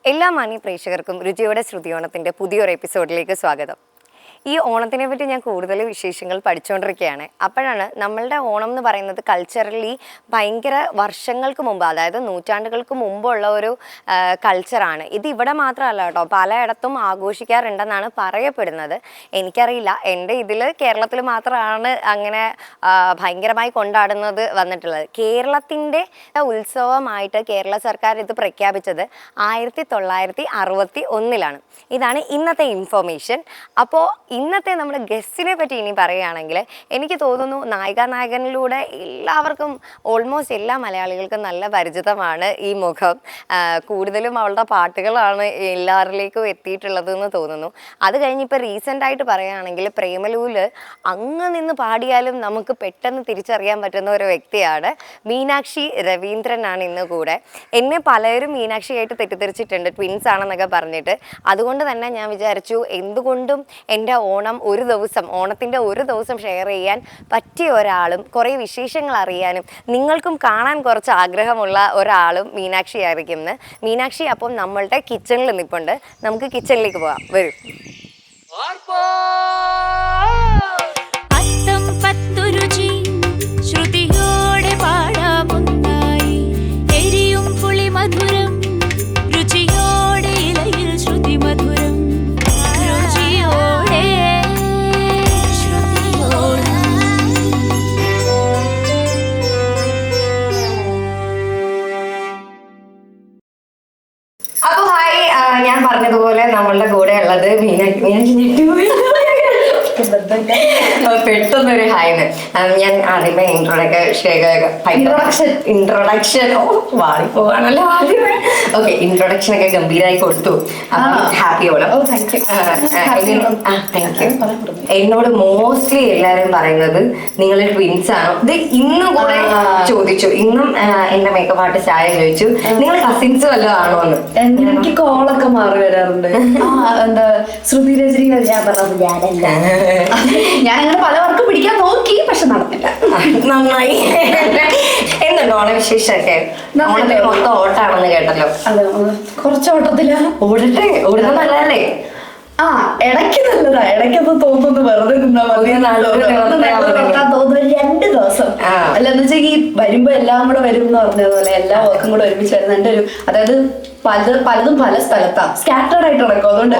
എല്ലാ മാന്യ പ്രേക്ഷകർക്കും രുചിയോടെ ശ്രുതിയോണത്തിൻ്റെ പുതിയൊരു എപ്പിസോഡിലേക്ക് സ്വാഗതം. ഈ ഓണത്തിനെ പറ്റി ഞാൻ കൂടുതൽ വിശേഷങ്ങൾ പഠിച്ചുകൊണ്ടിരിക്കുകയാണ്. അപ്പോഴാണ് നമ്മളുടെ ഓണം എന്ന് പറയുന്നത് കൾച്ചറലി ഭയങ്കര വർഷങ്ങൾക്ക് മുമ്പ്, അതായത് നൂറ്റാണ്ടുകൾക്ക് മുമ്പുള്ള ഒരു കൾച്ചറാണ്. ഇത് ഇവിടെ മാത്രമല്ല കേട്ടോ, പലയിടത്തും ആഘോഷിക്കാറുണ്ടെന്നാണ് പറയപ്പെടുന്നത്. എനിക്കറിയില്ല, എൻ്റെ ഇതിൽ കേരളത്തിൽ മാത്രമാണ് അങ്ങനെ ഭയങ്കരമായി കൊണ്ടാടുന്നത് വന്നിട്ടുള്ളത്. കേരളത്തിൻ്റെ ഉത്സവമായിട്ട് കേരള സർക്കാർ ഇത് പ്രഖ്യാപിച്ചത് 1961. ഇതാണ് ഇന്നത്തെ ഇൻഫർമേഷൻ. അപ്പോൾ ഇന്നത്തെ നമ്മുടെ ഗസ്റ്റിനെ പറ്റി ഇനി പറയുകയാണെങ്കിൽ എനിക്ക് തോന്നുന്നു നായികാനായകനിലൂടെ എല്ലാവർക്കും, ഓൾമോസ്റ്റ് എല്ലാ മലയാളികൾക്കും നല്ല പരിചിതമാണ് ഈ മുഖം. കൂടുതലും അവളുടെ പാട്ടുകളാണ് എല്ലാവരിലേക്കും എത്തിയിട്ടുള്ളതെന്ന് തോന്നുന്നു. അത് കഴിഞ്ഞ് ഇപ്പോൾ റീസെൻ്റായിട്ട് പറയുകയാണെങ്കിൽ പ്രേമലുവിൽ അങ്ങ് നിന്ന് പാടിയാലും നമുക്ക് പെട്ടെന്ന് തിരിച്ചറിയാൻ പറ്റുന്ന ഒരു വ്യക്തിയാണ് മീനാക്ഷി രവീന്ദ്രനാണ് ഇന്ന് കൂടെ. എന്നെ പലരും മീനാക്ഷിയായിട്ട് തെറ്റിദ്ധരിച്ചിട്ടുണ്ട്, ട്വിൻസ് ആണെന്നൊക്കെ പറഞ്ഞിട്ട്. അതുകൊണ്ട് തന്നെ ഞാൻ വിചാരിച്ചു എന്തുകൊണ്ടും എൻ്റെ ഓണത്തിൻ്റെ ഒരു ദിവസം ഷെയർ ചെയ്യാൻ പറ്റിയ ഒരാളും കുറേ വിശേഷങ്ങൾ അറിയാനും നിങ്ങൾക്കും കാണാൻ കുറച്ച് ആഗ്രഹമുള്ള ഒരാളും മീനാക്ഷി ആയിരിക്കും. മീനാക്ഷി അപ്പം നമ്മളുടെ കിച്ചണിൽ നിൽപ്പുണ്ട്. നമുക്ക് കിച്ചണിലേക്ക് പോകാം, വരും. ഞാൻ പറഞ്ഞതുപോലെ നമ്മളുടെ കൂടെ ഉള്ളത് മീനാക്ഷി പെട്ടെന്നൊരു ഹായ്ന്ന്. ഞാൻ ആദ്യമേ ഇൻട്രൊഡക്ഷൻ വാടിപ്പോവാണല്ലോ ആദ്യമേ. ഓക്കെ, ഇൻട്രൊഡക്ഷൻ ഒക്കെ ഗംഭീരമായി കൊടുത്തു. ഹാപ്പി ഓണം. Thank you. എന്നോട് മോസ്റ്റ്ലി എല്ലാരും പറയുന്നത് നിങ്ങൾ ട്വിൻസ് ആണോ. ഇത് ഇന്നും കൂടെ ചോദിച്ചു, ഇന്നും എന്റെ മേക്കപ്പ് ആർട്ടിസ്റ്റ് ആയ ചോദിച്ചു നിങ്ങൾ കസിൻസ് വല്ലതും ആണോ എന്ന്. എനിക്ക് കോളൊക്കെ മാറി വരാറുണ്ട്. എന്താ ശ്രുതി രജനി ഞാൻ പറഞ്ഞത് ഞാനല്ല. ഞാൻ അങ്ങനെ പല വർക്കും പിടിക്കാൻ നോക്കി, പക്ഷെ നടന്നില്ല. നന്നായി. എന്തുണ്ട് ഓണവിശേഷമൊക്കെ? മൊത്തം ഓട്ടാണെന്ന് കേട്ടല്ലോ. അതെ, കുറച്ച് ഓട്ടത്തില. ഓടുന്ന നല്ലതല്ലേ? ഇടയ്ക്ക് നല്ലതാ, ഇടയ്ക്കൊന്ന് തോന്നുന്നു വെറുതെ നിന്നാ മതി. തോന്നുന്നു 2 ദിവസം അല്ലെന്ന് വെച്ചാൽ ഈ വരുമ്പോ എല്ലാം കൂടെ വരും എന്ന് പറഞ്ഞതുപോലെ എല്ലാ വർക്കും കൂടെ ഒരുമിച്ച് വരുന്ന എന്റെ ഒരു, അതായത് പലതും പല സ്ഥലത്താ സ്കാറ്റേർഡ് ആയിട്ട് നടക്കും. അതുകൊണ്ട് ആ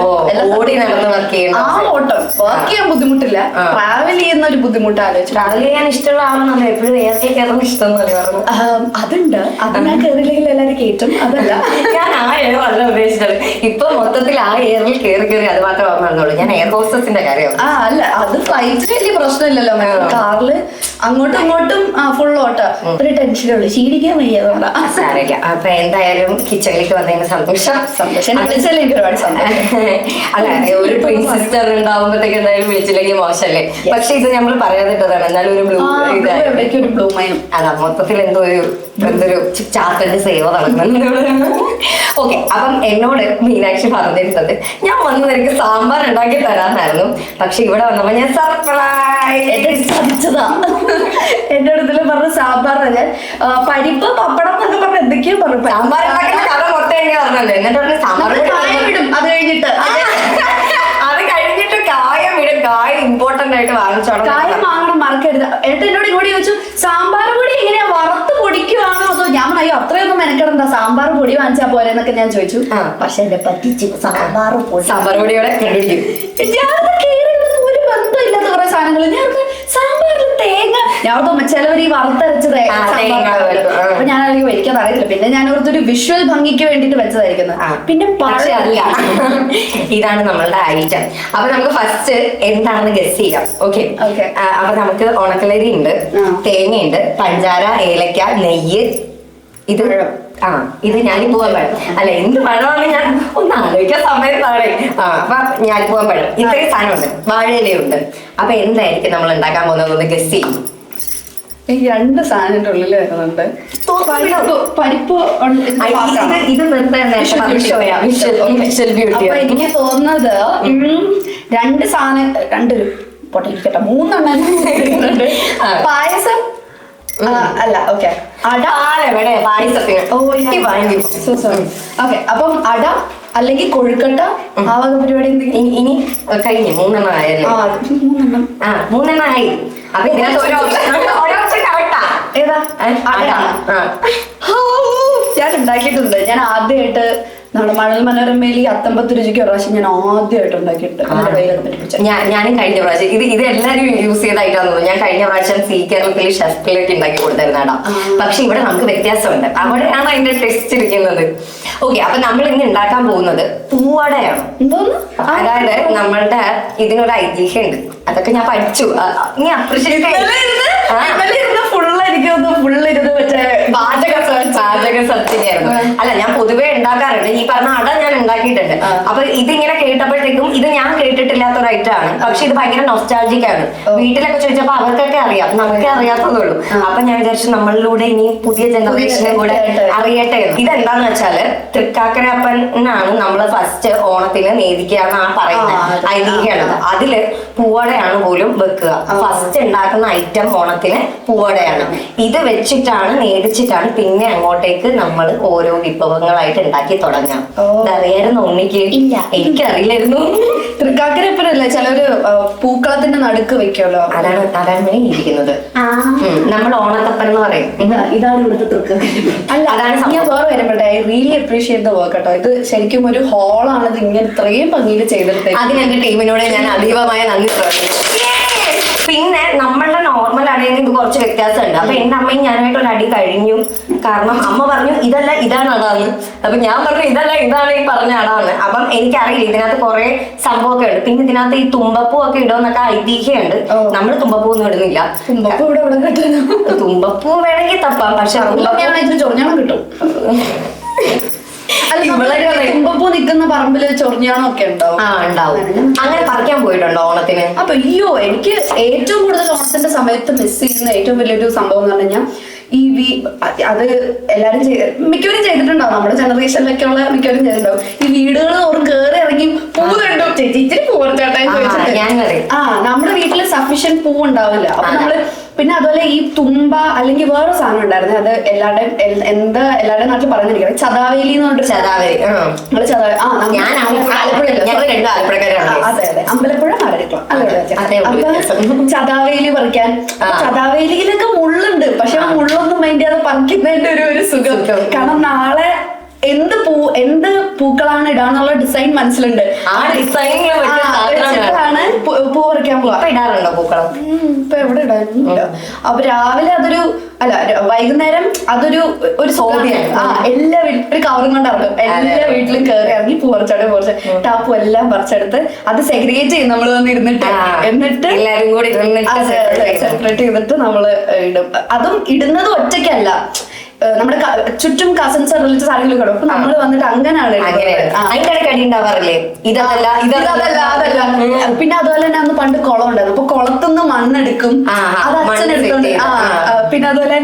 ഓട്ടം വർക്ക് ചെയ്യാൻ ബുദ്ധിമുട്ടില്ല, ട്രാവൽ ചെയ്യുന്ന ഒരു ബുദ്ധിമുട്ട് ആലോചിച്ചു. ട്രാവൽ ചെയ്യാൻ ഇഷ്ടമുള്ള ആളാണ് എപ്പോഴും കയറുന്ന ഇഷ്ടം. അതുണ്ട്, അത് ഞാൻ കയറിയില്ലെങ്കിൽ എല്ലാവരും കയറ്റും. അതല്ല, ഞാൻ ആ എയർ വളരെ ഉദ്ദേശിച്ചത്. ഇപ്പൊ മൊത്തത്തിൽ ആ എയറിൽ കയറി അത് മാത്രം ഓർമ്മയുള്ളൂ. ഞാൻ എയർ ഹോസ്റ്റസിന്റെ കാര്യം. അല്ല, അത് ഫ്ലൈറ്റിന് വലിയ പ്രശ്നമില്ലല്ലോ. കാറില് അങ്ങോട്ടും ഇങ്ങോട്ടും ഫുൾ ഓട്ട. ഒരു ടെൻഷനുള്ളൂ, ക്ഷീണിക്കാൻ വയ്യ. സാരമില്ല. അപ്പൊ എന്തായാലും കിച്ചണിലേക്ക് വന്നതിന് സന്തോഷം. വിളിച്ചല്ലേ ഒരുപാട് സന്തോഷം. അല്ല, ഒരു ട്വിൻ സിസ്റ്റർ ഉണ്ടാവുമ്പോഴത്തേക്ക് എന്തായാലും വിളിച്ചില്ലെങ്കിൽ മോശമല്ലേ. പക്ഷെ ഇത് നമ്മൾ പറയാതിട്ടതാണ്. എന്നാലും ഒരു ബ്ലൂ മയം. അതാ മൊത്തത്തിൽ എന്തൊരു ചാത്തന്റെ സേവ നടക്കുന്നുണ്ട്. ഓക്കെ, അപ്പം എന്നോട് മീനാക്ഷി പറഞ്ഞിരുന്നത് ഞാൻ വന്ന് നിനക്ക് സാമ്പാർ ഉണ്ടാക്കി തരാന്നായിരുന്നു. പക്ഷെ ഇവിടെ വന്നപ്പോ ഞാൻ സർപ്രൈസ് സാധിച്ചതാ. എന്റെ അടുത്ത് പറഞ്ഞ സാമ്പാർ ഞാൻ പരിപ്പ് പപ്പടം എന്നൊക്കെ പറഞ്ഞ എന്തൊക്കെയോ പറഞ്ഞു. സാമ്പാർ കഥ മൊത്തം എനിക്ക് പറഞ്ഞല്ലോ. എന്നിട്ട് സാമ്പാർ വിടും. അത് കഴിഞ്ഞിട്ട് കായം വിടും. കായം ഇമ്പോർട്ടന്റ് ആയിട്ട് വാങ്ങിച്ചോണം. കായം വാങ്ങണം, മറക്കരുത്. എന്നിട്ട് എന്നോട് ഇങ്ങോട്ട് ചോദിച്ചു സാമ്പാർ പൊടി എങ്ങനെയാ വറുത്ത് പൊടിക്കുവാണോ അതോ? ഞാൻ പറയും അത്രയൊന്നും മെനക്കെടണ്ട, സാമ്പാർ പൊടി വാങ്ങിച്ചാ പോലെ എന്നൊക്കെ ഞാൻ ചോദിച്ചു. പക്ഷെ എന്നെ പറ്റിച്ചു. സാമ്പാർ പൊടിയോടെ ഞാൻ ഒരു ബന്ധമില്ലാത്ത കുറെ സാധനങ്ങൾ. ഞാൻ സാമ്പാറിൽ തേങ്ങ, ഞാൻ ചിലവർ ഈ വറുത്തരച്ചത് അപ്പൊ ഞാൻ അല്ലെങ്കിൽ എനിക്കത് അറിയില്ല. പിന്നെ ഞാൻ ഓർത്തൊരു വിഷ്വൽ ഭംഗിക്ക് വേണ്ടിട്ട് വെച്ചതായിരിക്കുന്നത്. പിന്നെ ഇതാണ് നമ്മളുടെ ഐറ്റം. അപ്പൊ നമുക്ക് ഫസ്റ്റ് എന്താണെന്ന് ഗസ് ചെയ്യാം. ഓക്കെ, അപ്പൊ നമുക്ക് ഉണക്കലരി ഉണ്ട്, തേങ്ങയുണ്ട്, പഞ്ചാര, ഏലക്ക, നെയ്യ്. ഇത് ഞാലിപ്പൂവൻ പഴം. അല്ല, എന്ത് പഴമാണ് ഞാൻ ഒന്ന് ആലോചിക്കാൻ സമയത്താണ്. അപ്പൊ ഞാലിപ്പൂവൻ പഴം. ഇത്രയും സാധനമുണ്ട്. വാഴയിലയുണ്ട്. അപ്പൊ എന്തായിരിക്കും നമ്മൾ ഉണ്ടാക്കാൻ പോകുന്നത് ഒന്ന് ഗസ് ചെയ്യും. ഈ 2 സാധനത്തിന്റെ ഉള്ളിൽ വരുന്നുണ്ട് പരിപ്പ്. അപ്പൊ എനിക്ക് തോന്നുന്നത് 2 സാധനം, 2 പൊട്ടിരിക്കട്ടെ, 3 എണ്ണം. പായസം അല്ല, ഓക്കെ, അട. പായസത്തിന്. അപ്പം അട, അല്ലെങ്കിൽ കൊഴുക്കട്ട ആ വക പരിപാടി എന്തെങ്കിലും. ഇനി കഴിഞ്ഞു 3 ആയല്ലേ? 3 ആയി. അപ്പൊ ഇതിനകത്ത് ഒരു ഓപ്ഷൻ കറക്റ്റാ. ഏതാ? ഞാൻ ഉണ്ടാക്കിയിട്ടുണ്ട്. ഞാൻ ആദ്യമായിട്ട് നമ്മുടെ മഴൽ മനോരമയിൽ 59 രുചിക്ക് ഒരു പ്രാവശ്യം ഞാൻ ആദ്യമായിട്ട് ഉണ്ടാക്കിയിട്ടുണ്ട്. ഞാനും കഴിഞ്ഞ പ്രാവശ്യം ഇത് എല്ലാരും യൂസ് ചെയ്തായിട്ടാന്ന് തോന്നുന്നു. ഞാൻ കഴിഞ്ഞ പ്രാവശ്യം കേരളത്തിൽ ഷെഫിലേക്ക് ഉണ്ടാക്കി കൊടുത്തിരുന്നാടാ. പക്ഷെ ഇവിടെ നമുക്ക് വ്യത്യാസമുണ്ട്. അവിടെയാണ് അതിന്റെ ടെസ്റ്റ് ഇരിക്കുന്നത്. ഓക്കെ, അപ്പൊ നമ്മൾ ഇന്ന് ഉണ്ടാക്കാൻ പോകുന്നത് പൂവടയാണ്. എന്തോന്ന്? അതായത് നമ്മളുടെ ഇതിനൊരു ഐതിഹ്യം ഉണ്ട്. അതൊക്കെ ഞാൻ പഠിച്ചു. നീ അപ്രീഷിയേറ്റ് ഫുള്ളിരുന്ന് മറ്റേ പാചക സത്യമായിരുന്നു. അല്ല, ഞാൻ പൊതുവെ ഉണ്ടാക്കാറുണ്ട്. ഈ പറഞ്ഞ അട ഞാൻ ഉണ്ടാക്കിയിട്ടുണ്ട്. അപ്പൊ ഇതിങ്ങനെ കേട്ടപ്പോഴത്തേക്കും ഇത് ഞാൻ കേട്ടിട്ടില്ലാത്ത ഒരു ഐറ്റം ആണ്. പക്ഷെ ഇത് ഭയങ്കര നൊസ്റ്റാൾജിക് ആണ്. വീട്ടിലൊക്കെ ചോദിച്ചപ്പോ അവർക്കൊക്കെ അറിയാം, നമുക്കേ അറിയാത്തതുള്ളൂ. അപ്പൊ ഞാൻ വിചാരിച്ചു നമ്മളിലൂടെ ഇനി പുതിയ ജനറേഷനെ കൂടെ അറിയട്ടെ. ഇതെന്താന്ന് വെച്ചാല് തൃക്കാക്കരപ്പനാണ് നമ്മള് ഫസ്റ്റ് ഓണത്തിന് നേദിക്കാന്ന് ആ പറയുന്ന ഐതിഹ്യമാണ്. അതില് പൂവടയാണ് പോലും വെക്കുക. ഫസ്റ്റ് ഉണ്ടാക്കുന്ന ഐറ്റം ഓണത്തിന് പൂവടയാണ്. ഇത് വെച്ചിട്ടാണ് നേദിച്ചിട്ടാണ് പിന്നെ അങ്ങോട്ടേക്ക് നമ്മൾ ഓരോ വിഭവങ്ങളായിട്ട് ഉണ്ടാക്കി തുടങ്ങാം. അറിയായിരുന്നു ഉണ്ണിക്ക്? ഇല്ല, എനിക്കറിയില്ലായിരുന്നു. തൃക്കാക്കരപ്പനല്ലേ ചിലര് പൂക്കളത്തിന്റെ നടുക്ക് വെക്കുമല്ലോ, അതാണ് ഇരിക്കുന്നത്. നമ്മൾ ഓണത്തപ്പൻ എന്ന് പറയും. ഇതാണ് ഇവിടുത്തെ തൃക്കാക്കരപ്പൻ. അല്ല, അതാണ് ഞാൻ വേറെ വരുമ്പോട്ടെ I really appreciate the work കേട്ടോ. ഇത് ശരിക്കും ഒരു ഹോളാണ് ഇത് ഇങ്ങനെ ഇത്രയും ഭംഗിയിൽ ചെയ്തെടുത്തത്. അതിന് എന്റെ ടീമിനോട് ഞാൻ അതീവമായ നന്ദി പ്രവർത്തിക്കുന്നു. പിന്നെ നമ്മളുടെ നോർമൽ അടയിൽ ഇത് കുറച്ച് വ്യത്യാസമുണ്ട്. അപ്പൊ എന്റെ അമ്മയും ഞാനായിട്ട് ഒരു അടി കഴിഞ്ഞു. കാരണം അമ്മ പറഞ്ഞു ഇതല്ല ഇതാണ് അടാന്ന്. അപ്പൊ ഞാൻ പറഞ്ഞു ഇതല്ല ഇതാണ് ഈ പറഞ്ഞ അടാന്ന്. അപ്പം എനിക്കറിയില്ല, ഇതിനകത്ത് കുറെ സംഭവമൊക്കെ ഉണ്ട്. പിന്നെ ഇതിനകത്ത് ഈ തുമ്പപ്പൂ ഒക്കെ ഇടുമെന്നൊക്കെ ഐതിഹ്യമുണ്ട്. നമ്മൾ തുമ്പപ്പൂ ഒന്നും ഇടുന്നില്ല. തുമ്പപ്പൂ ഇവിടെ കിട്ടുന്നു. തുമ്പപ്പൂ വേണമെങ്കിൽ തപ്പാം, പക്ഷെ ചൊറിഞ്ഞാണം കിട്ടും. തുമ്പപ്പൂ നിൽക്കുന്ന പറമ്പില് ചൊറിഞ്ഞാണം ഒക്കെ ഉണ്ടാവും. അങ്ങനെ പറിക്കാൻ പോയിട്ടുണ്ടോ ഓണത്തിന്? അപ്പൊ എനിക്ക് ഏറ്റവും കൂടുതൽ ഓണത്തിന്റെ സമയത്ത് മിസ് ചെയ്യുന്ന ഏറ്റവും വലിയൊരു സംഭവം എന്ന് പറഞ്ഞു കഴിഞ്ഞാൽ അത് എല്ലാരും മിക്കവരും ചെയ്തിട്ടുണ്ടാവും. നമ്മുടെ ജനറേഷനിലൊക്കെ ഉള്ള മിക്കവരും ചെയ്തിട്ടുണ്ടാവും. ഈ വീടുകൾ തോറും കയറി ഇറങ്ങി പൂ കണ്ടു ചേച്ചി ഇച്ചിരി പൂ പറിച്ചോട്ടെ ചോദിച്ചിട്ട് നമ്മുടെ വീട്ടില് സഫീഷ്യന്റ് പൂ ഉണ്ടാവില്ല. അപ്പൊ നമ്മള് പിന്നെ അതുപോലെ ഈ തുമ്പ അല്ലെങ്കിൽ വേറെ സാധനം ഉണ്ടായിരുന്നു. അത് എല്ലാവരുടെ നാട്ടിൽ പറഞ്ഞിരിക്കുന്നത് ചതാവേലി എന്ന് പറഞ്ഞിട്ട്. അതെ അതെ, അമ്പലപ്പുഴ മാരടിക്കുളം. ചതാവേലി പറിക്കാൻ, ചതാവേലിയിലൊക്കെ മുള്ളുണ്ട്. പക്ഷെ ആ മുള്ളൊന്നും മൈൻഡ് ചെയ്യാതെ പറിക്കുന്നതിന്റെ ഒരു സുഖം. കാരണം നാളെ എന്ത് പൂക്കളാണ് ഇടാന്നുള്ള ഡിസൈൻ മനസ്സിലുണ്ട്. ആ ഡിസൈനാണ് പൂ പറിക്കാൻ പോവാ. ഇടാറുണ്ടോ പൂക്കളം? ഇപ്പൊ എവിടെ ഇടാനില്ല. അപ്പൊ രാവിലെ വൈകുന്നേരം അതൊരു എല്ലാ വീട്ടിലും ഒരു കവറും കൊണ്ട് ഇറങ്ങും. എല്ലാ വീട്ടിലും കയറി ഇറങ്ങി പൂ പറിച്ചോട്ടെ ആ പൂ എല്ലാം പറിച്ചെടുത്ത് അത് സെഗ്രിഗേറ്റ് ചെയ്യും നമ്മൾ വന്ന് ഇരുന്നിട്ട്. എന്നിട്ട് എല്ലാരും കൂടി സെപ്പറേറ്റ് ചെയ്തിട്ട് നമ്മള് ഇടും. അതും ഇടുന്നത് ഒറ്റയ്ക്കല്ല, നമ്മുടെ ചുറ്റും കസിൻസ് റിലേറ്റീവ്സ് ആരെങ്കിലും കിടും. അപ്പൊ നമ്മള് വന്നിട്ട് അങ്ങനെയാണ്. കടി ഉണ്ടാവാറില്ലേ? അതല്ല. പിന്നെ അതുപോലെ തന്നെ അന്ന് പണ്ട് കുളം ഉണ്ടായിരുന്നു. അപ്പൊ കുളത്തുനിന്ന് മണ്ണെടുക്കും, അത് അച്ഛനെടുത്തോണ്ട്. പിന്നെ അതുപോലെ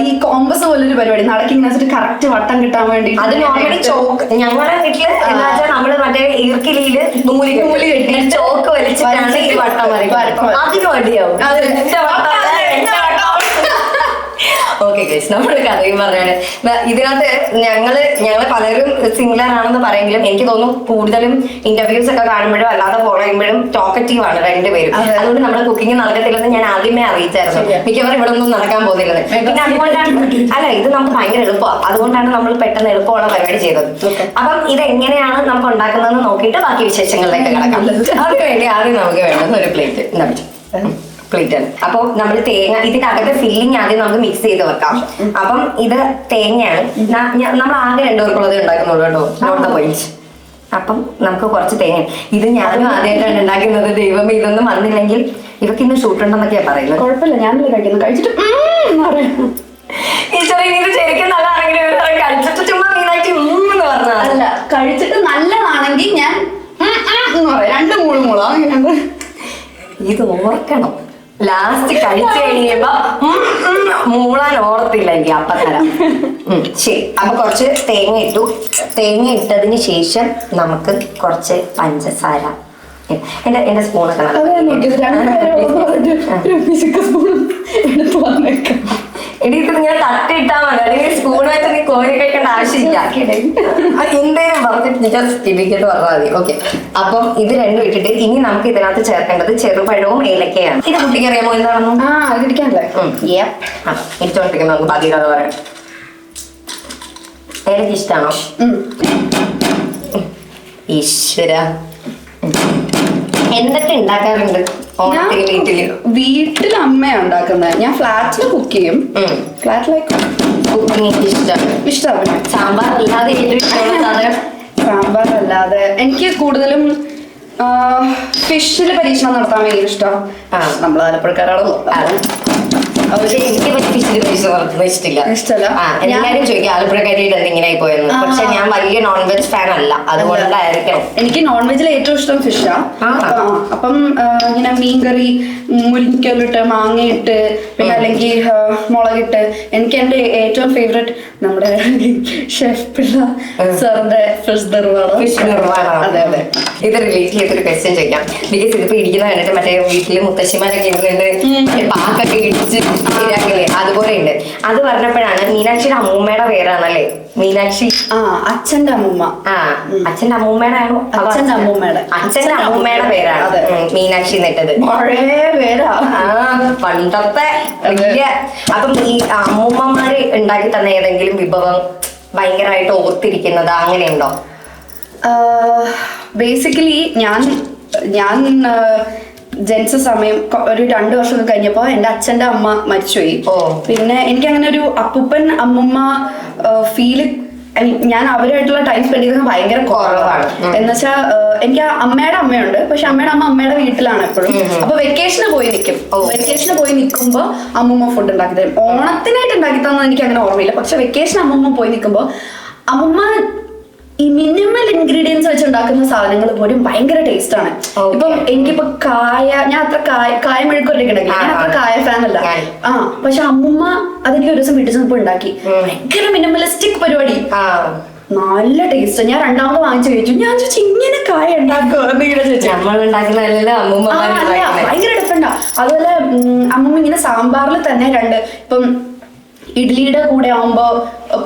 ഈ കോമ്പസ് പോലൊരു പരിപാടി നടക്കിങ്ങനെ വെച്ചിട്ട് കറക്റ്റ് വട്ടം കിട്ടാൻ വേണ്ടി. അത് നോർമലി ചോക്ക് ഞങ്ങളുടെ വീട്ടില് നമ്മള് മറ്റേ ഈർക്കിലിയില് നൂല് കെട്ടി ചോക്ക് വലിച്ചിട്ടാണ് ഈ വട്ടം വരയ്ക്കും. അതിന് മടിയാവും. ഓക്കെ ഗൈസ്, നമ്മുടെ കഥയും പറഞ്ഞാണ്. ഇതിനകത്ത് ഞങ്ങള് പലരും സിമിലർ ആണെന്ന് പറയുമെങ്കിലും എനിക്ക് തോന്നുന്നു കൂടുതലും ഇന്റർവ്യൂസ് ഒക്കെ കാണുമ്പോഴും അല്ലാതെ ഫോളോ ചെയ്യുമ്പോഴും ടോക്കറ്റീവ് ആണ് രണ്ടുപേരും. അതുകൊണ്ട് നമ്മുടെ കുക്കിംഗ് നടക്കത്തില്ലെന്ന് ഞാൻ ആദ്യമേ അറിയിച്ചായിരുന്നു. മിക്കവാറും ഇവിടെ ഒന്നും നടക്കാൻ പോകുന്നില്ലെന്ന്. പിന്നെ അതുകൊണ്ടാണ് ഇത് നമുക്ക് ഭയങ്കര എളുപ്പമാണ്. അതുകൊണ്ടാണ് നമ്മൾ പെട്ടെന്ന് എളുപ്പമുള്ള പരിപാടി ചെയ്തത്. അപ്പം ഇത് എങ്ങനെയാണ് നമുക്ക് ഉണ്ടാക്കുന്നതെന്ന് നോക്കിയിട്ട് ബാക്കി വിശേഷങ്ങളിലേക്ക് കിടക്കാം. അതിനുവേണ്ടി ആദ്യം നമുക്ക് വേണ്ടത് ഒരു പ്ലേറ്റ് ആണ്. അപ്പൊ നമ്മൾ തേങ്ങ ഇതിനകത്ത് ഫില്ലിങ് ആദ്യം നമുക്ക് മിക്സ് ചെയ്ത് വെക്കാം. അപ്പം ഇത് തേങ്ങയാണ്. നമ്മൾ ആകെ 2 പേർക്കുള്ളത് ഉണ്ടാക്കുന്നുള്ളൂ കേട്ടോ, നോട്ട് ദ പോയിന്റ്. അപ്പം നമുക്ക് കുറച്ച് തേങ്ങ. ഇത് ഞാനും ആദ്യമായിട്ടാണ് ഉണ്ടാക്കുന്നത്. ദൈവം ഇതൊന്നും വന്നില്ലെങ്കിൽ ഇവക്ക് ഇന്ന് ഷൂട്ട് ഉണ്ടെന്നൊക്കെയാ പറയുന്നത്. കുഴപ്പമില്ല, ഞാനല്ലേ കഴിക്കുന്നത്. കഴിച്ചിട്ട് ഇത് ശരിക്കും നല്ലതാണെങ്കിൽ കഴിച്ചിട്ട് ചുമ്മാ മീനായിട്ട് എന്ന് പറഞ്ഞാൽ അല്ല, കഴിച്ചിട്ട് നല്ലതാണെങ്കിൽ ഞാൻ 2-3 മൂള. ഇത് ഓർക്കണം. ലാസ്റ്റ് കഴിച്ചു കഴിയുമ്പോ മൂളാൻ ഓർത്തില്ലെങ്കിൽ അപ്പൊ തരാം. ശരി, അപ്പൊ കുറച്ച് തേങ്ങ ഇട്ടു. തേങ്ങ ഇട്ടതിന് ശേഷം നമുക്ക് കുറച്ച് പഞ്ചസാര. എന്റെ സ്പൂണൊക്കെ എടി ഇത് ഇങ്ങനെ തട്ടിയിട്ടാ മതി, അല്ലെങ്കിൽ സ്പൂൺ വെച്ച് നീ കോരി കഴിക്കേണ്ട ആവശ്യമില്ല. എന്തേലും പറഞ്ഞിട്ട് ജസ്റ്റ് ഇടിക്കട്ട് പറഞ്ഞാൽ മതി. ഓക്കെ, അപ്പം ഇത് രണ്ടും ഇട്ടിട്ട് ഇനി നമുക്ക് ഇതിനകത്ത് ചേർക്കേണ്ടത് ചെറുപഴവും ഏലക്കയാണ്. ഇത് കുട്ടിക്ക് അറിയാമോ എന്താണെന്നും? അത് ഇടിക്കാനല്ലേ? ഇടിച്ചോണ്ടിരിക്കുന്ന നമുക്ക് ബാക്കി കഥ പറയാം. ഏലക്ക ഇഷ്ടമാണോ? ഈശ്വര, എന്തൊക്കെ ഉണ്ടാക്കാറുണ്ട് വീട്ടിൽ? അമ്മയാ ഉണ്ടാക്കുന്നത്. ഞാൻ ഫ്ലാറ്റിൽ കുക്ക് ചെയ്യും. ഫ്ലാറ്റിലേക്ക് കുക്കിംഗ് ഇഷ്ടമാണ്. സാമ്പാർ അല്ലാതെ സാമ്പാർ അല്ലാതെ എനിക്ക് കൂടുതലും ഫിഷിൽ പരീക്ഷണം നടത്താൻ ഭയങ്കര ഇഷ്ടം. നമ്മൾ ആലപ്പുഴക്കാരാണല്ലോ. എനിക്ക് ഫിഷിൽ പരീക്ഷണം നടത്തുന്നത് ഇഷ്ടമില്ല. എല്ലാരും ചോദിക്കും ആലപ്പുഴക്കാരിയുടെ എന്തിങ്ങനെ പോയെന്ന്. പക്ഷെ ഞാൻ വലിയ നോൺ വെജ് ഫാൻ അല്ല, അതുകൊണ്ടായിരിക്കണം. എനിക്ക് നോൺ വെജിൽ ഏറ്റവും ഇഷ്ടം ഫിഷാ. അപ്പം ഇങ്ങനെ മീൻകറി മുരിക്കലിട്ട് മാങ്ങയിട്ട് പിന്നെ അല്ലെങ്കിൽ മുളകിട്ട്. എനിക്ക് എന്റെ ഏറ്റവും ഫേവറേറ്റ് നമ്മുടെ ഷെഫ് പിള്ള സാറിന്റെ ഫിഷ് നിർവ്വാണം. അതെ അതെ. ഇത് റിലേറ്റ് ചെയ്തൊരു ക്വസ്റ്റ്യൻ ചോദിക്കാം. ബിക്കോസ് ഇതിപ്പോ ഇടിക്കുന്ന കണ്ടിട്ട് മറ്റേ വീട്ടില് മുത്തശ്ശിമാരൊക്കെ ഇരുന്നുണ്ട് പാക്കൊക്കെ ഇടിച്ച് ശരിയാക്കില്ലേ, അതുപോലെ ഉണ്ട്. അത് പറഞ്ഞപ്പോഴാണ് മീനാക്ഷിയുടെ അമ്മൂമ്മയുടെ പേരാണല്ലേ മീനാക്ഷി? അച്ഛന്റെ അമ്മൂമ്മ. അച്ഛന്റെ അമ്മൂമ്മയുടെ ആണോ? അച്ഛന്റെ അമ്മൂമ്മയുടെ പേരാണ് മീനാക്ഷി എന്നിട്ടത്. പേരാ പണ്ടത്തെ വലിയ. അപ്പം ഈ അമ്മൂമ്മമാര് ഉണ്ടാക്കി തന്ന ഏതെങ്കിലും വിഭവം ഭയങ്കരമായിട്ട് ഓർത്തിരിക്കുന്നത് അങ്ങനെയുണ്ടോ? ബേസിക്കലി ഞാൻ ജനിച്ച സമയം ഒരു 2 വർഷം കഴിഞ്ഞപ്പോ എന്റെ അച്ഛന്റെ അമ്മ മരിച്ചുപോയി. പിന്നെ എനിക്ക് അങ്ങനെ ഒരു അപ്പൂപ്പൻ അമ്മുമ്മ ഫീല് ഞാൻ അവരായിട്ടുള്ള ടൈം സ്പെൻഡ് ചെയ്തത് ഭയങ്കര കുറവാണ്. എന്നുവെച്ചാൽ എനിക്ക് അമ്മയുടെ അമ്മയുണ്ട്, പക്ഷെ അമ്മയുടെ അമ്മ അമ്മയുടെ വീട്ടിലാണ് എപ്പോഴും. അപ്പൊ വെക്കേഷന് പോയി നിൽക്കുമ്പോ അമ്മുമ്മ ഫുഡ് ഉണ്ടാക്കി തരും. ഓണത്തിനായിട്ട് ഉണ്ടാക്കി തന്നത് എനിക്ക് അങ്ങനെ ഓർമ്മയില്ല. പക്ഷെ വെക്കേഷൻ അമ്മുമ്മ പോയി നിൽക്കുമ്പോ അമ്മുമ്മ ഈ മിനിമൽ ഇൻഗ്രീഡിയൻസ് വെച്ച് ഉണ്ടാക്കുന്ന സാധനങ്ങൾ പോലും ഭയങ്കര ടേസ്റ്റ് ആണ്. ഇപ്പം എനിക്കിപ്പോ ഞാൻ അത്ര കായമെഴുക്കൊക്കെ ഉണ്ടെങ്കിൽ ഞാൻ അത്ര കായ ഫാൻ അല്ല. പക്ഷെ അമ്മുമ്മ അതെനിക്ക് ഒരു ദിവസം വീട്ടിൽ ചെന്നപ്പോ ഉണ്ടാക്കി. ഭയങ്കര മിനിമലിസ്റ്റിക് പരിപാടി, നല്ല ടേസ്റ്റ്. ഞാൻ രണ്ടാമത് വാങ്ങിച്ചു കഴിച്ചു. ഞാൻ ചോദിച്ചു ഇങ്ങനെ കായ ഉണ്ടാക്കുമോ? ഭയങ്കര ഡിഫറെന്റാ. അതുപോലെ അമ്മുമ്മ ഇങ്ങനെ സാമ്പാറിൽ തന്നെ ഇപ്പം ഇഡ്ലിയുടെ കൂടെ ആവുമ്പോ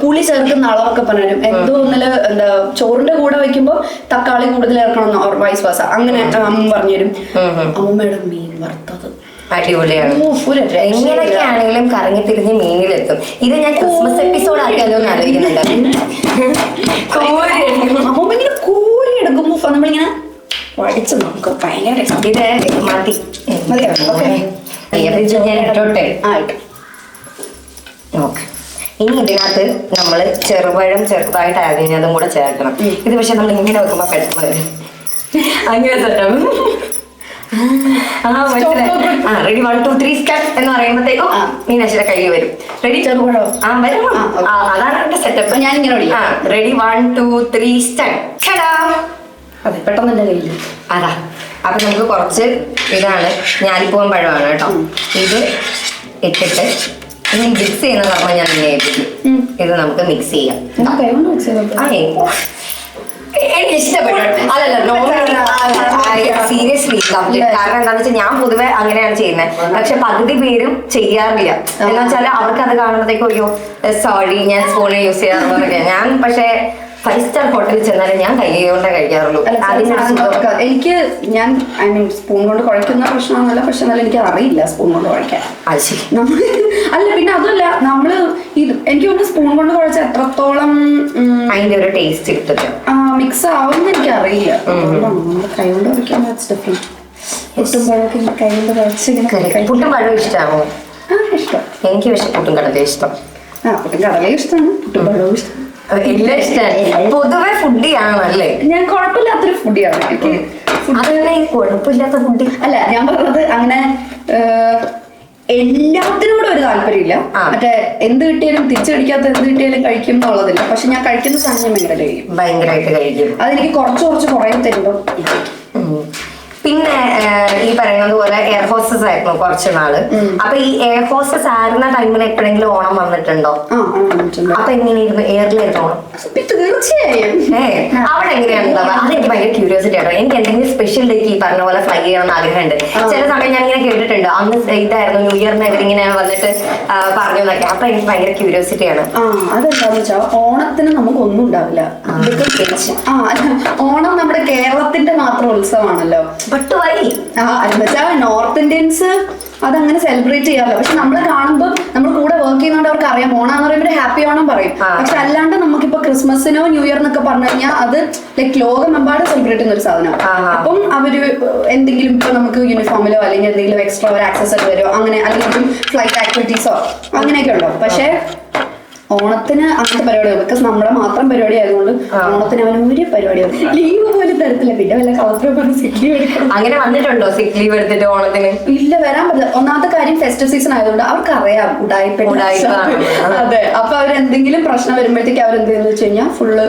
പുളി ചേർക്കുന്ന അളവൊക്കെ പറഞ്ഞു. എന്തോ ഒന്നില് എന്താ ചോറിന്റെ കൂടെ വെക്കുമ്പോ തക്കാളി കൂടുതൽ ചേർക്കണമെന്നോ ഓർ വൈസ് വേഴ്സ അങ്ങനെ അമ്മ പറഞ്ഞുതരും. അമ്മമ്മയുടെ മീൻ വറുത്തത് അടിപൊളിയാണ്. എങ്ങനെയൊക്കെയാണെങ്കിലും കറങ്ങി തിരിഞ്ഞ് മീനിലെത്തും. ഇത് ഞാൻ ക്രിസ്മസ് എപ്പിസോഡ് ആക്കിയാലോ എന്ന് ആലോചിക്കുന്നുണ്ട്. അമ്മമ്മ ഇങ്ങനെ കോരി എടുക്കുമ്പോ നമ്മളിങ്ങനെ വടിച്ചു നോക്കും. ഭയങ്കര ഇത് മതി. ഓക്കെ, ഇനി ഇതിനകത്ത് നമ്മൾ ചെറുപഴം ചെറുതായിട്ട് അരിഞ്ഞതും കൂടെ ചേർക്കണം. ഇത് പക്ഷെ നമ്മൾ ഇങ്ങനെ വെക്കുമ്പോ പെട്ടെന്ന് അങ്ങനെ സെറ്റാവും. റെഡി 1 2 3 സ്റ്റെപ്പ് എന്ന് പറയുമ്പോഴത്തേക്കും മീനാക്ഷിയുടെ കയ്യിൽ വരും. റെഡി? ചെറുപഴം വരും. അതാണ് എന്റെ സെറ്റപ്പ്. ഞാൻ ഇങ്ങനെ റെഡി 1 2 3 സ്റ്റെപ്പ്. അതെ, പെട്ടെന്ന് എന്റെ കയ്യിൽ അതാ. അപ്പൊ നമുക്ക് കുറച്ച് ഇതാണ് ഞാലിപ്പൂവൻ പഴമാണ് കേട്ടോ. ഇത് ഇട്ടിട്ട് ഇനി മിക്സ് ചെയ്യുന്ന കർമ്മം ഞാൻ നിന്നെ ഏൽപ്പിക്കും. ഇത് നമുക്ക് മിക്സ് ചെയ്യാം. എനിക്ക് ഇഷ്ടപ്പെട്ടു. അല്ലല്ല, സീരിയസ്ലി കാരണം എന്താണെന്ന് വെച്ചാൽ ഞാൻ പൊതുവെ അങ്ങനെയാണ് ചെയ്യുന്നത്. പക്ഷെ പകുതി പേരും ചെയ്യാറില്ല. എന്ന് വെച്ചാൽ അവർക്ക് അത് കാണുമ്പോഴത്തേക്കും അയ്യോ സോറി ഞാൻ സ്പൂൺ യൂസ് ചെയ്യാറുള്ളതൊക്കെ. ഞാൻ പക്ഷെ 5 സ്റ്റാർ ഹോട്ടലിൽ ചെന്നാലും ഞാൻ കൈകൊണ്ടേ കഴിക്കാറുള്ളൂ. എനിക്ക് ഞാൻ സ്പൂൺ കൊണ്ട് കുഴക്കുന്ന പ്രശ്നമൊന്നുമല്ല. പക്ഷെ എന്നാലും എനിക്ക് അറിയില്ല സ്പൂൺ കൊണ്ട് കുഴക്കാൻ. അല്ല പിന്നെ അതല്ല, നമ്മള് എനിക്ക് തോന്നുന്നു സ്പൂൺ കൊണ്ട് കുഴച്ച എത്രത്തോളം അതിന്റെ ഒരു ടേസ്റ്റ് കിട്ടും, മിക്സ് ആവുമെന്ന് എനിക്ക് അറിയില്ല. കൈ കൊണ്ട് കുഴക്കാൻ ഡിഫറെന്റ്. പുട്ടും പഴമൊക്കെ കൈ കൊണ്ട് കുഴച്ച്. പുട്ടും പഴവും ഇഷ്ടമാണോ? ഇഷ്ടം. എനിക്ക് പക്ഷെ പുട്ടും കടലയും ഇഷ്ടം. പുട്ടും കടലയും ഇഷ്ടമാണ്, പുട്ടും പഴവും ഇഷ്ടം. എല്ലാം ഇഷ്ടമാണ്. പൊതുവെ ഫുഡിയാണല്ലേ? ഞാൻ കുഴപ്പമില്ലാത്തൊരു ഫുഡിയാണ്. എനിക്ക് കുഴപ്പമില്ലാത്ത ഫുഡ് അല്ല ഞാൻ പറഞ്ഞത്. അങ്ങനെ എല്ലാത്തിനോടും ഒരു താല്പര്യമില്ല. മറ്റേ എന്ത് കിട്ടിയാലും തിരിച്ചു കഴിക്കാത്ത എന്ത് കിട്ടിയാലും കഴിക്കും എന്നുള്ളതില്ല. പക്ഷെ ഞാൻ കഴിക്കുന്ന സാധനം ഭയങ്കരമായിട്ട് കഴിക്കും. അതെനിക്ക് കുറച്ച് കുറേ തരുമ്പോ. പിന്നെ ഈ പറയുന്നത് പോലെ എയർ ഹോസ്റ്റസ് ആയിരുന്നു കുറച്ച് നാള്. അപ്പൊ ഈ എയർ ഹോസ്റ്റസ് ആയിരുന്ന ടൈമിൽ എപ്പോഴെങ്കിലും ഓണം വന്നിട്ടുണ്ടോ? അപ്പൊ എങ്ങനെയായിരുന്നു എയറിലായിരുന്നു ഓണം? തീർച്ചയായും. അവിടെ എങ്ങനെയാണ്? അതെനിക്ക് ഭയങ്കര ക്യൂരിയോസിറ്റി ആണോ. എനിക്ക് എന്തെങ്കിലും സ്പെഷ്യൽ സ്പെഷ്യൽ ഡേക്ക് ഈ പറഞ്ഞ പോലെ ഫ്ലൈ ചെയ്യണമെന്ന് ആഗ്രഹമുണ്ട്. ചില സമയം ഞാൻ ഇങ്ങനെ കേട്ടിട്ടുണ്ട് അന്ന് ഇതായിരുന്നു ന്യൂ ഇയറിന് ഇവരിങ്ങനെ വന്നിട്ട് പറഞ്ഞു എന്നൊക്കെ. അപ്പൊ എനിക്ക് ഭയങ്കര ക്യൂരിയോസിറ്റിയാണ്. അതെന്താന്ന് വെച്ചാൽ ഓണത്തിന് നമുക്കൊന്നും ഉണ്ടാവില്ല. ഓണം നമ്മുടെ കേരളത്തിന്റെ മാത്രം ഉത്സവമാണല്ലോ. ബട്ട് വൈ എന്ന് വെച്ചാൽ നോർത്ത് ഇന്ത്യൻസ് അതങ്ങനെ സെലിബ്രേറ്റ് ചെയ്യാറില്ല. പക്ഷെ നമ്മൾ കാണുമ്പോൾ നമ്മൾ കൂടെ വർക്ക് ചെയ്യുന്നതുകൊണ്ട് അവർക്ക് അറിയാം ഓണാന്ന് പറയുമ്പോൾ ഹാപ്പി ഓണം പറയും. പക്ഷെ അല്ലാണ്ട് നമുക്കിപ്പോ ക്രിസ്മസിനോ ന്യൂ ഇയർ എന്നൊക്കെ പറഞ്ഞു കഴിഞ്ഞാൽ അത് ലൈക് ലോകമെമ്പാടും സെലിബ്രേറ്റ് ചെയ്യുന്ന ഒരു സാധനം. അപ്പം അവര് എന്തെങ്കിലും ഇപ്പൊ നമുക്ക് യൂണിഫോമിലോ അല്ലെങ്കിൽ എന്തെങ്കിലും എക്സ്ട്രാ ഒരു ആക്സസറി വരുമോ അങ്ങനെ, അല്ലെങ്കിൽ ഫ്ലൈറ്റ് ആക്ടിവിറ്റീസോ അങ്ങനെയൊക്കെ ഉണ്ടാവും. പക്ഷെ ഓണത്തിന് അങ്ങനത്തെ പരിപാടികൾ ബിക്കോസ് നമ്മുടെ മാത്രം പരിപാടി ആയതുകൊണ്ട് ഓണത്തിന് അവന് ഒരു പരിപാടിയോ ലീവ് പോലും തരത്തില്ല. പിന്നെ വല്ല കളക്ടർ പറഞ്ഞ് സിക്ക് ലീവ് എടുക്കണം. അങ്ങനെ വന്നിട്ടുണ്ടോ സിക്ക് ലീവ് എടുത്തിട്ട് ഓണത്തിന്? ഇല്ല, വരാൻ പറ്റില്ല. ഒന്നാമത്തെ കാര്യം ഫെസ്റ്റീവ് സീസൺ ആയതുകൊണ്ട് അവർക്ക് അറിയാം ഉടായിപ്പ്. അതെ, അപ്പൊ അവരെന്തെങ്കിലും പ്രശ്നം വരുമ്പോഴത്തേക്ക് അവരെന്ത് ചെയ്യുന്ന വെച്ച് കഴിഞ്ഞാൽ ഫുള്ള്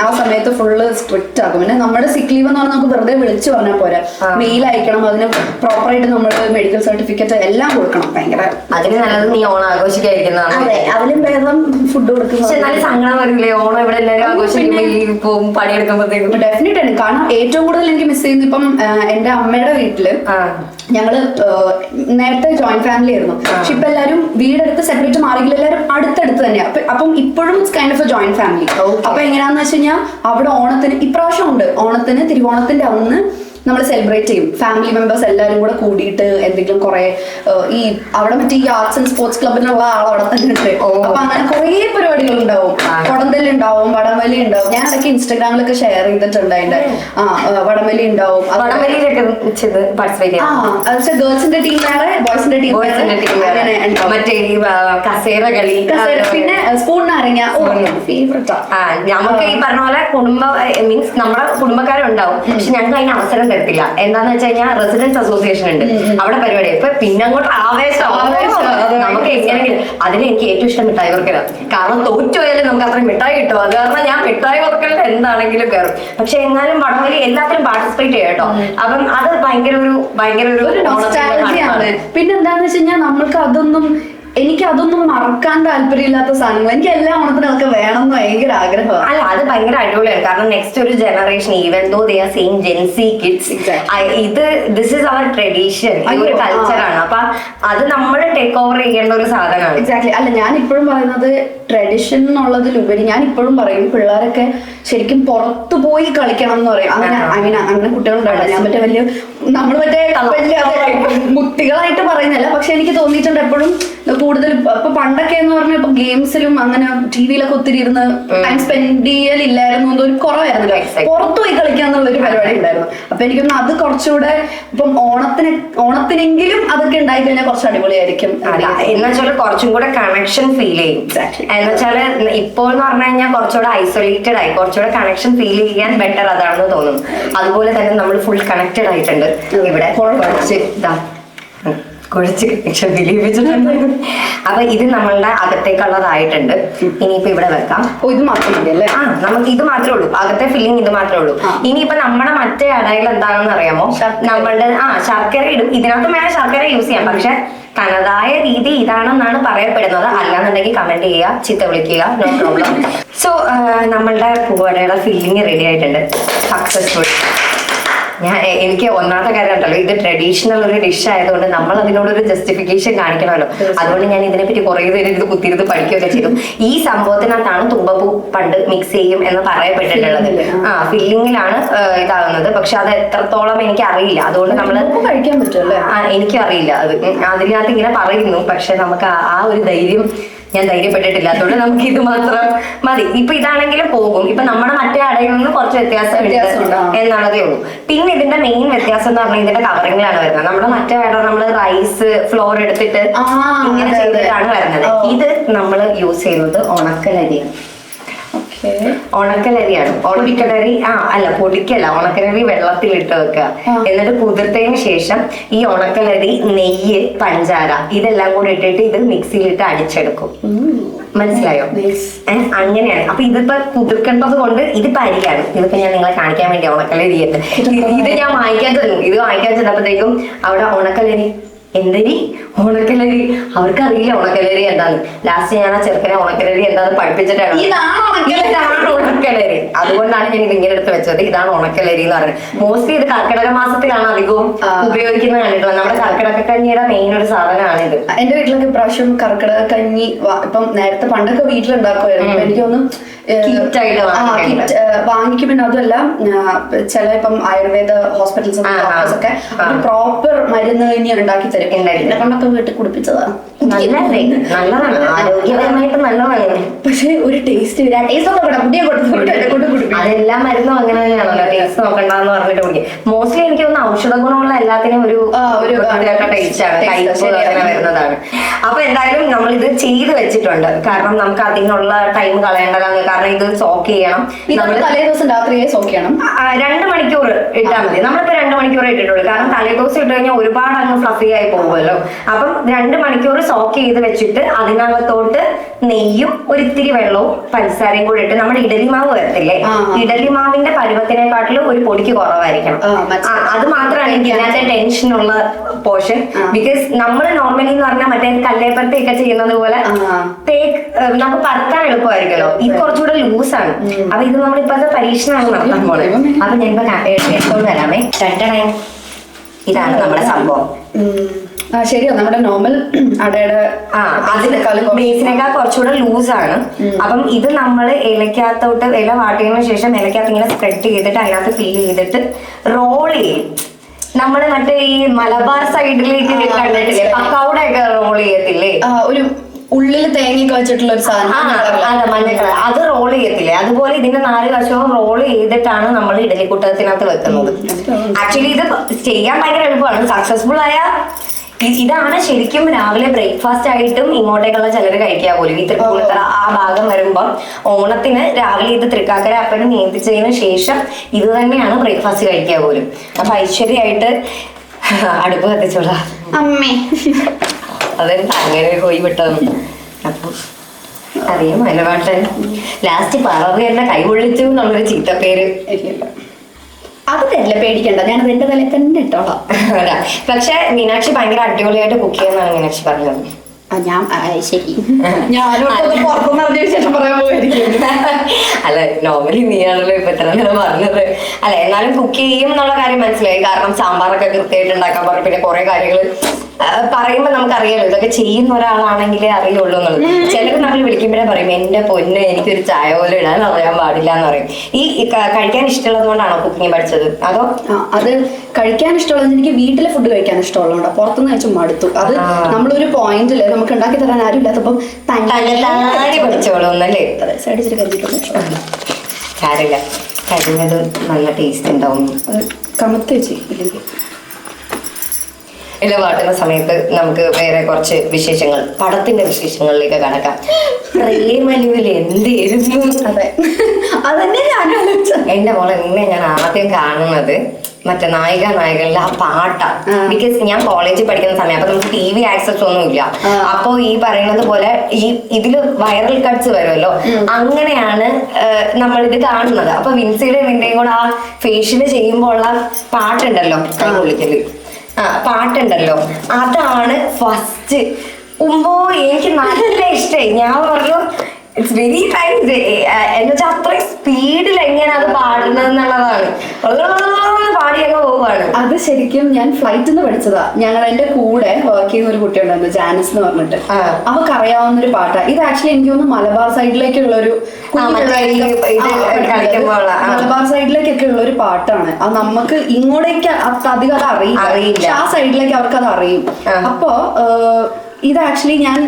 ആ സമയത്ത് ഫുള്ള് സ്ട്രിക്റ്റ് ആക്കും. പിന്നെ നമ്മുടെ സിക്ക് ലീവ് എന്ന് പറഞ്ഞാൽ നമുക്ക് വെറുതെ വിളിച്ചു പറഞ്ഞാൽ പോരാ, മെയിൽ അയക്കണം, അതിന് പ്രോപ്പറായിട്ട് നമ്മൾ മെഡിക്കൽ സർട്ടിഫിക്കറ്റ് എല്ലാം കൊടുക്കണം. ഭയങ്കര അതിന് നല്ലത് നീ ഓണം ആഘോഷിക്കാതിരിക്കുന്നതാണ്. അതെ, അതിലും ഫുഡ് കൊടുക്കും. നല്ല സങ്കടം വരില്ലേ ഓണം ഇവിടെ എല്ലാവരും ആഘോഷിക്കുമ്പോൾ പണിയെടുക്കുമ്പോഴത്തേക്കും? ഡെഫിനറ്റ് ആണ്. കാരണം ഏറ്റവും കൂടുതൽ എനിക്ക് മിസ് ചെയ്യുന്നത് ഇപ്പം എന്റെ അമ്മയുടെ വീട്ടില് ഞങ്ങള് നേരത്തെ ജോയിന്റ് ഫാമിലി ആയിരുന്നു. പക്ഷെ ഇപ്പൊ എല്ലാവരും വീടെടുത്ത് സെപ്പറേറ്റ് മാറിയില്ല, എല്ലാവരും അടുത്തടുത്ത് തന്നെയാണ്. അപ്പം ഇപ്പോഴും kind of A joint family. അപ്പൊ എങ്ങനെയാന്ന് വെച്ച് കഴിഞ്ഞാൽ അവിടെ ഓണത്തിന് ഇപ്രാവശ്യം ഉണ്ട്. ഓണത്തിന് തിരുവോണത്തിന്റെ അന്ന് നമ്മൾ സെലിബ്രേറ്റ് ചെയ്യും. ഫാമിലി മെമ്പേഴ്സ് എല്ലാവരും കൂടെ കൂടിയിട്ട് എന്തെങ്കിലും കുറെ ഈ അവിടെ മറ്റേ ഈ ആർട്സ് ആൻഡ് സ്പോർട്സ് ക്ലബിനുള്ള ആൾ അവിടെ തന്നെ ഉണ്ട്. അപ്പൊ അങ്ങനെ കുറെ പരിപാടികൾ ഉണ്ടാവും. കൊടന്തല് ഉണ്ടാവും, വടംവലി ഉണ്ടാവും. ഞാൻ ഇടയ്ക്ക് ഇൻസ്റ്റാഗ്രാമിലൊക്കെ ഷെയർ ചെയ്തിട്ടുണ്ട് അതിന്റെ. വടംവലി ഉണ്ടാവും. ഗേൾസിന്റെ ടീം വേറെ, ബോയ്സിന്റെ ടീം മറ്റേ കസേര കളി, പിന്നെ സ്പൂൺ നാരങ്ങ ഫേവറേറ്റ്. നമുക്ക് ഈ പറഞ്ഞ പോലെ കുടുംബ മീൻസ് നമ്മുടെ കുടുംബക്കാരുണ്ടാവും. പക്ഷെ ഞങ്ങൾക്ക് അതിന് അവസരം തരത്തില്ല. എന്താന്ന് വെച്ച് കഴിഞ്ഞാൽ റെസിഡൻസ് അസോസിയേഷൻ ഉണ്ട്, അവിടെ പരിപാടി. ഇപ്പൊ പിന്നെ അങ്ങോട്ട് ആവേശം നമുക്ക് എങ്ങനെയെങ്കിലും. അതിന് എനിക്ക് ഏറ്റവും ഇഷ്ടം മിഠായി വർക്കലാണ്. കാരണം തോറ്റുപോയാലും നമുക്ക് അത്ര മിഠായി കിട്ടും. അത് കാരണം ഞാൻ മിഠായി വർക്കലിൽ എന്താണെങ്കിലും കയറും. പക്ഷെ എന്നാലും വടംവലി എല്ലാത്തിലും പാർട്ടിസിപ്പേറ്റ് ചെയ്യാം കേട്ടോ. അപ്പം അത് ഭയങ്കര ഒരു പിന്നെന്താന്ന് വെച്ച് കഴിഞ്ഞാൽ നമ്മൾക്ക് എനിക്കതൊന്നും മറക്കാൻ താല്പര്യമില്ലാത്ത സാധനങ്ങൾ. എനിക്ക് എല്ലാ ഓണത്തിനൊക്കെ വേണം എന്ന് ഭയങ്കര ആഗ്രഹമാണ്. അല്ല, അത് ഭയങ്കര അടിപൊളിയാണ്. കാരണം നെക്സ്റ്റ് ഒരു generation even though they are same Gen Z kids, this is our tradition, ഒരു കൾച്ചറാണ്. അപ്പൊ അത് നമ്മൾ ടേക്ക് ഓവർ ചെയ്യേണ്ട ഒരു സാധനമാണ്. എക്സാക്ട്ലി. അല്ല, ഞാൻ ഇപ്പോഴും പറയുന്നത് ട്രഡീഷൻ എന്നുള്ളതിലുപരി ഞാൻ ഇപ്പോഴും പറയും പിള്ളേരൊക്കെ ശരിക്കും പുറത്തു പോയി കളിക്കണം എന്ന് പറയും. അങ്ങനെ കുട്ടികളുണ്ടാവില്ല. ഞാൻ വലിയ നമ്മൾ മുക്തികളായിട്ട് പറയുന്നില്ല. പക്ഷെ എനിക്ക് തോന്നിയിട്ടുണ്ട് എപ്പോഴും കൂടുതൽ ഇപ്പൊ പണ്ടൊക്കെ എന്ന് പറഞ്ഞാൽ ഇപ്പൊ ഗെയിംസിലും അങ്ങനെ ടിവിയിലൊക്കെ ഒത്തിരി ഇരുന്ന് ടൈം സ്പെൻഡ് ചെയ്യലില്ലായിരുന്നു, ഒരു കുറവായിരുന്നല്ലോ. പുറത്തു പോയി കളിക്കുക എന്നുള്ളൊരു പരിപാടി ഉണ്ടായിരുന്നു. അപ്പൊ എനിക്കൊന്ന് അത് കുറച്ചുകൂടെ ഇപ്പം ഓണത്തിനെങ്കിലും അതൊക്കെ ഉണ്ടായി കഴിഞ്ഞാൽ കുറച്ച് അടിപൊളിയായിരിക്കും. എന്നുവെച്ചാൽ കുറച്ചും കൂടെ കണക്ഷൻ ഫീൽ ചെയ്യും. എന്നുവെച്ചാല് ഇപ്പോൾ എന്ന് പറഞ്ഞു കഴിഞ്ഞാൽ കുറച്ചുകൂടെ ഐസൊലേറ്റഡ് ആയി, കുറച്ചുകൂടെ കണക്ഷൻ ഫീൽ ചെയ്യാൻ ബെറ്റർ അതാണെന്ന് തോന്നുന്നു. അതുപോലെ തന്നെ നമ്മൾ ഫുൾ കണക്റ്റഡ് ആയിട്ടുണ്ട് ഇവിടെ. കുഴച്ച് കണക്ഷൻ ഫീൽ ചെയ്യിപ്പിച്ചിട്ടുണ്ട്. അപ്പൊ ഇത് നമ്മളുടെ അകത്തേക്കുള്ളതായിട്ടുണ്ട്. ഇനിയിപ്പോ ഇവിടെ വെക്കാം. ഇത് മാത്രം മതിയല്ലേ? നമുക്ക് ഇത് മാത്രമേ ഉള്ളൂ, അകത്തെ ഫില്ലിങ് ഇത് മാത്രമേ ഉള്ളൂ. ഇനിയിപ്പോ നമ്മുടെ മറ്റേ അടയിൽ എന്താണെന്ന് അറിയാമോ? നമ്മളുടെ ശർക്കര ഇടും. ഇതിനകത്ത് വേണേൽ ശർക്കര യൂസ് ചെയ്യാം. പക്ഷെ തനതായ രീതി ഇതാണെന്നാണ് പറയപ്പെടുന്നത്. അല്ലാന്നുണ്ടെങ്കിൽ കമന്റ് ചെയ്യുക, ചീത്ത വിളിക്കുക, നോ പ്രോബ്ലം. സോ നമ്മളുടെ പൂവടയുടെ ഫില്ലിങ് റെഡി ആയിട്ടുണ്ട്, സക്സസ്ഫുൾ. എനിക്ക് ഒന്നാമത്തെ കാര്യം ഉണ്ടല്ലോ, ഇത് ട്രഡീഷണൽ ഒരു ഡിഷ് ആയതുകൊണ്ട് നമ്മൾ അതിനോടൊരു ജസ്റ്റിഫിക്കേഷൻ കാണിക്കണമല്ലോ. അതുകൊണ്ട് ഞാൻ ഇതിനെപ്പറ്റി കുറേ നേരം ഇത് കുത്തിയിരുന്ന് പഠിക്കുകയൊക്കെ ചെയ്തു. ഈ സംഭവത്തിനകത്താണ് തുമ്പപ്പൂ പണ്ട് മിക്സ് ചെയ്യും എന്ന് പറയപ്പെട്ടിട്ടുള്ളത്. ഫില്ലിങ്ങിലാണ് ഇതാകുന്നത്. പക്ഷെ അത് എത്രത്തോളം എനിക്ക് അറിയില്ല. അതുകൊണ്ട് നമ്മൾ കഴിക്കാൻ പറ്റുമല്ലേ? എനിക്കും അറിയില്ല. അതിനകത്ത് ഇങ്ങനെ പറയുന്നു. പക്ഷെ നമുക്ക് ആ ഒരു ധൈര്യം ഞാൻ ധൈര്യപ്പെട്ടിട്ടില്ല. അതുകൊണ്ട് നമുക്ക് ഇത് മാത്രം മതി. ഇപ്പൊ ഇതാണെങ്കിലും പോകും. ഇപ്പൊ നമ്മുടെ മറ്റേ അടയിൽ നിന്ന് കുറച്ച് വ്യത്യാസം എന്നുള്ളതേ ഉള്ളൂ. പിന്നെ ഇതിന്റെ മെയിൻ വ്യത്യാസം എന്ന് പറഞ്ഞാൽ ഇതിന്റെ കവറിങ്ങിലാണ് വരുന്നത്. നമ്മുടെ മറ്റേ അട നമ്മൾ റൈസ് ഫ്ലോർ എടുത്തിട്ട് ഇങ്ങനെ ചെയ്തിട്ടാണ് വരുന്നത്. ഇത് നമ്മൾ യൂസ് ചെയ്യുന്നത് ഉണക്കലരിയാണ്. ഉണക്കലരിയാണ്. ഉണക്കലരി പൊടിക്കല്ല, ഉണക്കലരി വെള്ളത്തിലിട്ട് വെക്കുക. എന്നിട്ട് കുതിർത്തതിന് ശേഷം ഈ ഉണക്കലരി, നെയ്യ്, പഞ്ചാര ഇതെല്ലാം കൂടി ഇട്ടിട്ട് ഇത് മിക്സിയിലിട്ട് അടിച്ചെടുക്കും. മനസ്സിലായോ? അങ്ങനെയാണ്. അപ്പൊ ഇതിപ്പോ കുതിർക്കേണ്ടത് കൊണ്ട് ഇതിപ്പോ അരിയാണ്. ഇതിപ്പോ ഞാൻ നിങ്ങളെ കാണിക്കാൻ വേണ്ടി ഉണക്കലരി ഇത് ഞാൻ വാങ്ങിക്കാൻ ചെന്നു. ഇത് വാങ്ങിക്കാൻ ചെന്നപ്പോഴത്തേക്കും അവിടെ ഉണക്കലരി എന്തരി ഉണക്കലരി, അവർക്കറിയില്ല ഉണക്കലരി എന്താന്ന്. ലാസ്റ്റ് ഞാൻ ആ ചെറുക്കനെ ഉണക്കലരി എന്താന്ന് പഠിപ്പിച്ചിട്ടാണ്. ഇതാണ് ഉണക്കലരി. ഉണക്കലരി. അതുകൊണ്ടാണ് ഞാൻ ഇത് ഇങ്ങനെ എടുത്ത് വെച്ചത്. ഇതാണ് ഉണക്കലരി എന്ന് പറയുന്നത്. മോസ്റ്റ്ലി ഇത് കർക്കിടക മാസത്തിലാണ് അധികവും ഉപയോഗിക്കുന്നത് കണ്ടിട്ടുള്ളത്. നമ്മുടെ കർക്കിടക കഞ്ഞിയുടെ മെയിൻ ഒരു സാധനമാണ് ഇത്. എന്റെ വീട്ടിലൊക്കെ ഇപ്രാവശ്യം കർക്കിടക കഞ്ഞി ഇപ്പം നേരത്തെ പണ്ടൊക്കെ വീട്ടിലുണ്ടാക്കുമായിരുന്നു. എനിക്കൊന്നും വാങ്ങിക്കും. പിന്നെ അതുമല്ല ചില ഇപ്പം ആയുർവേദ ഹോസ്പിറ്റൽസ് ഒക്കെ പ്രോപ്പർ മരുന്ന് കഞ്ഞി ഉണ്ടാക്കി തരും. എന്നെ കൊണ്ടൊക്കെ വീട്ടിൽ കുടിപ്പിച്ചതാണ്. നല്ലതാണ്, ആരോഗ്യപരമായിട്ട് നല്ലതാണ്. പക്ഷെ ഒരു ടേസ്റ്റ് അതെല്ലാം മരുന്നും അങ്ങനെ തന്നെയാണല്ലോ. ടേസ്റ്റ് നോക്കണ്ടെന്ന് പറഞ്ഞിട്ട് കുടിക്കും. മോസ്റ്റ്ലി എനിക്ക് തോന്നുന്നു ഔഷധ ഗുണമുള്ള എല്ലാത്തിനും ഒരു ടേസ്റ്റ് ആണ്, കയ്പ്പ് അങ്ങനെ വരുന്നതാണ്. അപ്പൊ എന്തായാലും നമ്മൾ ഇത് ചെയ്ത് വെച്ചിട്ടുണ്ട്. കാരണം നമുക്ക് അതിനുള്ള ടൈം കളയേണ്ടതാണ്. കാരണം ഇത് സോക്ക് ചെയ്യണം. തലേ ദിവസം രാത്രിയെ സോക്ക് ചെയ്യണം. 2 മണിക്കൂർ ഇട്ടാൽ മതി. നമ്മളിപ്പോ 2 മണിക്കൂർ ഇട്ടിട്ടുള്ളൂ. കാരണം തലേ ദിവസം ഇട്ട് കഴിഞ്ഞാൽ ഒരുപാട് അങ്ങ് ഫ്ലഫി ആയി പോകുമല്ലോ. അപ്പം 2 മണിക്കൂർ സോക്ക് ചെയ്ത് വെച്ചിട്ട് അതിനകത്തോട്ട് നെയ്യും ഒരിത്തിരി വെള്ളവും പഞ്ചസാരയും കൂടി ഇട്ട് നമ്മുടെ ഇഡലി മാവ് വരത്തില്ലേ, ഇഡലി മാവിന്റെ പരുവത്തിനെക്കാട്ടിലും ഒരു പൊടിക്ക് കുറവായിരിക്കണം. അത് മാത്രമാണ് എനിക്ക് ഇതിനകത്തെ ടെൻഷനുള്ള പോർഷൻ. ബിക്കോസ് നമ്മൾ നോർമലി എന്ന് പറഞ്ഞാൽ മറ്റേ കല്ലേപ്പരത്തൊക്കെ ചെയ്യുന്നത് പോലെ നമുക്ക് പരത്താൻ എളുപ്പമായിരിക്കുമല്ലോ. ഇത് കുറച്ചുകൂടെ ലൂസാണ്. അപ്പൊ ഇത് നമ്മളിപ്പോഴത്തെ പരീക്ഷണമാണ് നടത്താൻ പോണത്. അപ്പൊ ഞാനിപ്പോ എടുത്തോണ്ട് വരാമേ. ഇതാണ് നമ്മുടെ സംഭവം. ശരിയാ, നമ്മുടെ നോർമൽ അടയുടെ ബേസിനേക്കാൾ കുറച്ചുകൂടെ ലൂസാണ്. അപ്പം ഇത് നമ്മൾ ഇലക്കകത്തോട്ട് ഇല വാട്ടിയതിനു ശേഷം ഇലക്കകത്ത് ഇങ്ങനെ സ്പ്രെഡ് ചെയ്തിട്ട് അതിനകത്ത് ഫില്ല് ചെയ്തിട്ട് റോൾ ചെയ്യും. നമ്മള് മറ്റേ ഈ മലബാർ സൈഡിലേക്ക് കണ്ടിട്ടില്ലേ, പക്കൗട ഒക്കെ റോൾ ചെയ്യത്തില്ലേ, ഒരു ഉള്ളിൽ തേങ്ങയൊക്കെ വെച്ചിട്ടുള്ള ഒരു സാധനം, അല്ല മഞ്ഞ കളർ, അത് റോൾ ചെയ്യത്തില്ലേ, അതുപോലെ ഇതിന്റെ 4 വശവും റോൾ ചെയ്തിട്ടാണ് നമ്മൾ ഇഡലിക്കുട്ടത്തിനകത്ത് വെക്കുന്നത്. ആക്ച്വലി ഇത് ചെയ്യാൻ ഭയങ്കര എളുപ്പമാണ്. സക്സസ്ഫുൾ ആയ ഇതാണ് ശരിക്കും രാവിലെ ബ്രേക്ക്ഫാസ്റ്റ് ആയിട്ടും ഇങ്ങോട്ടേക്കുള്ള ചിലർ കഴിക്കാൻ പോലും. ഈ തൃപ്പൂണിത്തറ ആ ഭാഗം വരുമ്പം ഓണത്തിന് രാവിലെ ഇത് തൃക്കാക്കര അപ്പനും നിയന്ത്രിച്ചതിന് ശേഷം ഇത് തന്നെയാണ് ബ്രേക്ക്ഫാസ്റ്റ് കഴിക്കാൻ പോലും. അപ്പൊ ഐശ്വര്യമായിട്ട് അടുപ്പ് കത്തിച്ചോളാം അമ്മേ. അതെന്താ അങ്ങനെ പോയി വിട്ടത്? അപ്പൊ അറിയാം മലവാട്ടൻ ലാസ്റ്റ് പറവ് എന്നെ കൈകൊള്ളിച്ചു എന്നുള്ളൊരു ചീത്തപ്പേര്. അത് തരില്ല, പേടിക്കണ്ട, ഞാൻ എന്റെ തലയിൽ തന്നെ ഇട്ടോളാം. പക്ഷെ മീനാക്ഷി ഭയങ്കര അടിപൊളിയായിട്ട് കുക്ക് ചെയ്യുന്നതാണ് മീനാക്ഷി പറഞ്ഞത്. ഞാൻ ശരി, പുറത്തുനിന്ന് ശേഷം പറയാൻ പോയിരിക്കും. അല്ല നോർമലി നീയാണല്ലോ ഇപ്പൊ എത്ര നേരം പറഞ്ഞത്. അല്ല എന്നാലും കുക്ക് ചെയ്യും എന്നുള്ള കാര്യം മനസ്സിലായി. കാരണം സാമ്പാറൊക്കെ കൃത്യമായിട്ട് ഉണ്ടാക്കാൻ പറഞ്ഞു. പിന്നെ കുറെ കാര്യങ്ങൾ പറയുമ്പോൾ നമുക്കറിയാലോ, ഇതൊക്കെ ചെയ്യുന്ന ഒരാളാണെങ്കിലേ അറിയുള്ളൂ എന്നുള്ളത്. ചിലർക്ക് നമ്മൾ വിളിക്കുമ്പോഴേ പറയും എന്റെ പൊന്ന് എനിക്കൊരു ചായ പോലും ഇടാൻ അറിയാൻ പാടില്ല എന്ന് പറയും. ഈ കഴിക്കാൻ ഇഷ്ടമുള്ളത് കൊണ്ടാണോ കുക്കിംഗ് പഠിച്ചത്? അതോ അത് കഴിക്കാൻ ഇഷ്ടമുള്ളത്? എനിക്ക് വീട്ടിലെ ഫുഡ് കഴിക്കാൻ ഇഷ്ടമുള്ളതുകൊണ്ട് പുറത്തുനിന്ന് കഴിച്ച് മടുത്തു. അത് നമ്മളൊരു പോയിന്റില് നമുക്ക് ഉണ്ടാക്കി തരാൻ ആരും ഇല്ലാത്തപ്പം പഠിച്ചോളൂന്നല്ലേ. സൈഡിച്ചിട്ട് കരിഞ്ഞിട്ടുണ്ട്, കാര്യമില്ല, കരിഞ്ഞത് നല്ല ടേസ്റ്റ് ഉണ്ടാവും. അത് കമത്തി വെച്ച് ഇല്ലെങ്കിൽ ഇല വാട്ടുന്ന സമയത്ത് നമുക്ക് വേറെ കുറച്ച് വിശേഷങ്ങൾ, പടത്തിന്റെ വിശേഷങ്ങളിലേക്ക് കടക്കാം. പ്രേമലുവിൽ എന്തായിരുന്നു? അതെ, അതന്നെ ഞാൻ എന്റെ മോളെ നിന്നെ ഞാൻ ആദ്യം കാണുന്നത് മറ്റേ നായികളിലെ ആ പാട്ടാണ്. ബിക്കോസ് ഞാൻ കോളേജിൽ പഠിക്കുന്ന സമയം അപ്പൊ നമുക്ക് TV ആക്സസ് ഒന്നും ഇല്ല. അപ്പൊ ഈ പറയുന്നത് പോലെ ഈ ഇതില് വൈറൽ കട്ട്സ് വരുമല്ലോ, അങ്ങനെയാണ് നമ്മളിത് കാണുന്നത്. അപ്പൊ വിൻസിയുടെ നിന്റെയും കൂടെ ആ ഫേഷ്യല് ചെയ്യുമ്പോൾ ഉള്ള പാട്ടുണ്ടല്ലോ, കൈ കൊള്ളിക്കല് പാട്ടുണ്ടല്ലോ, അതാണ് ഫസ്റ്റ്. എനിക്ക് നല്ല ഇഷ്ടമായി. ഞാൻ പറഞ്ഞു ഇറ്റ്സ് വെരി നൈസ്. എന്നുവെച്ചാൽ അത്രയും സ്പീഡിൽ എങ്ങനെ അത് പാടുന്നത് എന്നുള്ളതാണ്. പാടി അങ്ങ് പോവാണ്. അത് ശരിക്കും ഞാൻ ഫ്ലൈറ്റിൽ നിന്ന് പഠിച്ചതാ. ഞങ്ങൾ എന്റെ കൂടെ വർക്ക് ചെയ്യുന്ന ഒരു കുട്ടി ഉണ്ടായിരുന്നു, ജാനിസ് എന്ന് പറഞ്ഞിട്ട്. അവർക്ക് അറിയാവുന്ന ഒരു പാട്ടാ ഇത്. ആക്ച്വലി എനിക്ക് തോന്നുന്നു മലബാർ സൈഡിലേക്കുള്ള ഒരു മലബാർ സൈഡിലേക്കൊക്കെ ഉള്ള ഒരു പാട്ടാണ്. അത് നമുക്ക് ഇങ്ങോട്ടേക്ക് അധികം അത് അറിയില്ല. ആ സൈഡിലേക്ക് അവർക്ക് അത് അറിയും. അപ്പോ ഇത് ആക്ച്വലി ഞാൻ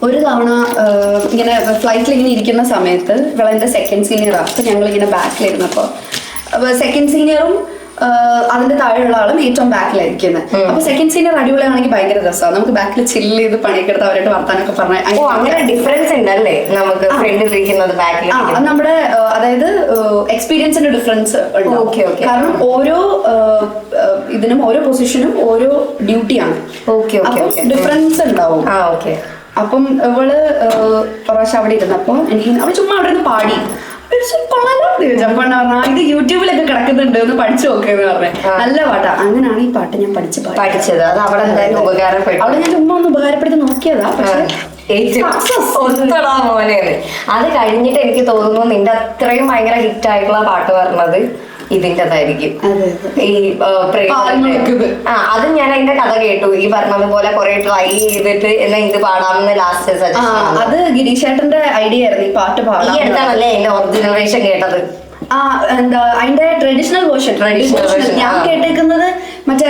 ഒരു തവണ ഇങ്ങനെ ഫ്ലൈറ്റിൽ ഇങ്ങനെ ഇരിക്കുന്ന സമയത്ത് ഇവളെന്റെ സെക്കൻഡ് സീനിയറാണ്. അപ്പൊ ഞങ്ങൾ ഇങ്ങനെ ബാക്കിലിരുന്നപ്പോ സെക്കൻഡ് സീനിയറും അതിന്റെ താഴെയുള്ള ആളും ഏറ്റവും ബാക്കിലായിരിക്കുന്നത്. അപ്പൊ സെക്കൻഡ് സീനിയർ അടിപൊളിയാണെങ്കിൽ ഭയങ്കര രസമാണ്. നമുക്ക് ബാക്കിൽ ചില്ല് ചെയ്ത് പണിയൊക്കെ എടുത്ത് അവരായിട്ട് വർത്താനൊക്കെ പറഞ്ഞാൽ ഡിഫറൻസ് ഉണ്ടല്ലേ നമുക്ക് നമ്മുടെ അതായത് എക്സ്പീരിയൻസിന്റെ ഡിഫറൻസ് ഉണ്ട്. കാരണം ഓരോ ഇതിനും ഓരോ പൊസിഷനും ഓരോ ഡ്യൂട്ടിയാണ്. ഡിഫറൻസ് ഉണ്ടാവും. അപ്പം ഇവള് പ്രാവശ്യം അവിടെ ഇരുന്നപ്പോ എനിക്ക് അവള് ചുമ്മാ അവിടെ നിന്ന് പാടി ഇത് യൂട്യൂബിലൊക്കെ കിടക്കുന്നുണ്ട്, ഒന്ന് പഠിച്ചു നോക്കെന്ന് പറഞ്ഞേ. നല്ല പാട്ടാ. അങ്ങനെയാണ് ഈ പാട്ട് ഞാൻ പഠിച്ചത്. അത് അവിടെ ഞാൻ ചുമ്മാ ഒന്ന് ഉപകാരപ്പെടുത്തി നോക്കിയതാ. പക്ഷെ ഒത്തടാ മോനെ. അത് കഴിഞ്ഞിട്ട് എനിക്ക് തോന്നുന്നു നിന്റെ അത്രയും ഭയങ്കര ഹിറ്റ് ആയിട്ടുള്ള പാട്ട് പറഞ്ഞത് ഇതിൻ്റെതായിരിക്കും. ഈ അത് ഞാൻ അതിന്റെ കഥ കേട്ടു. ഈ പറഞ്ഞതുപോലെ കുറെ ട്രൈ ചെയ്തിട്ട് എന്നാ ഇത് പാടാമെന്ന് ലാസ്റ്റ് അത് ഗിരീഷ് ചേട്ടന്റെ ഐഡിയ ആയിരുന്നു ഈ പാട്ട് പാടാം. ഈ അടുത്താണല്ലേ അതിന്റെ ഒറിജിനൽ വേർഷൻ കേട്ടത്? എന്താ അതിന്റെ ട്രഡീഷണൽ വേർഷൻ. ഞാൻ കേട്ടേക്കുന്നത് മറ്റേ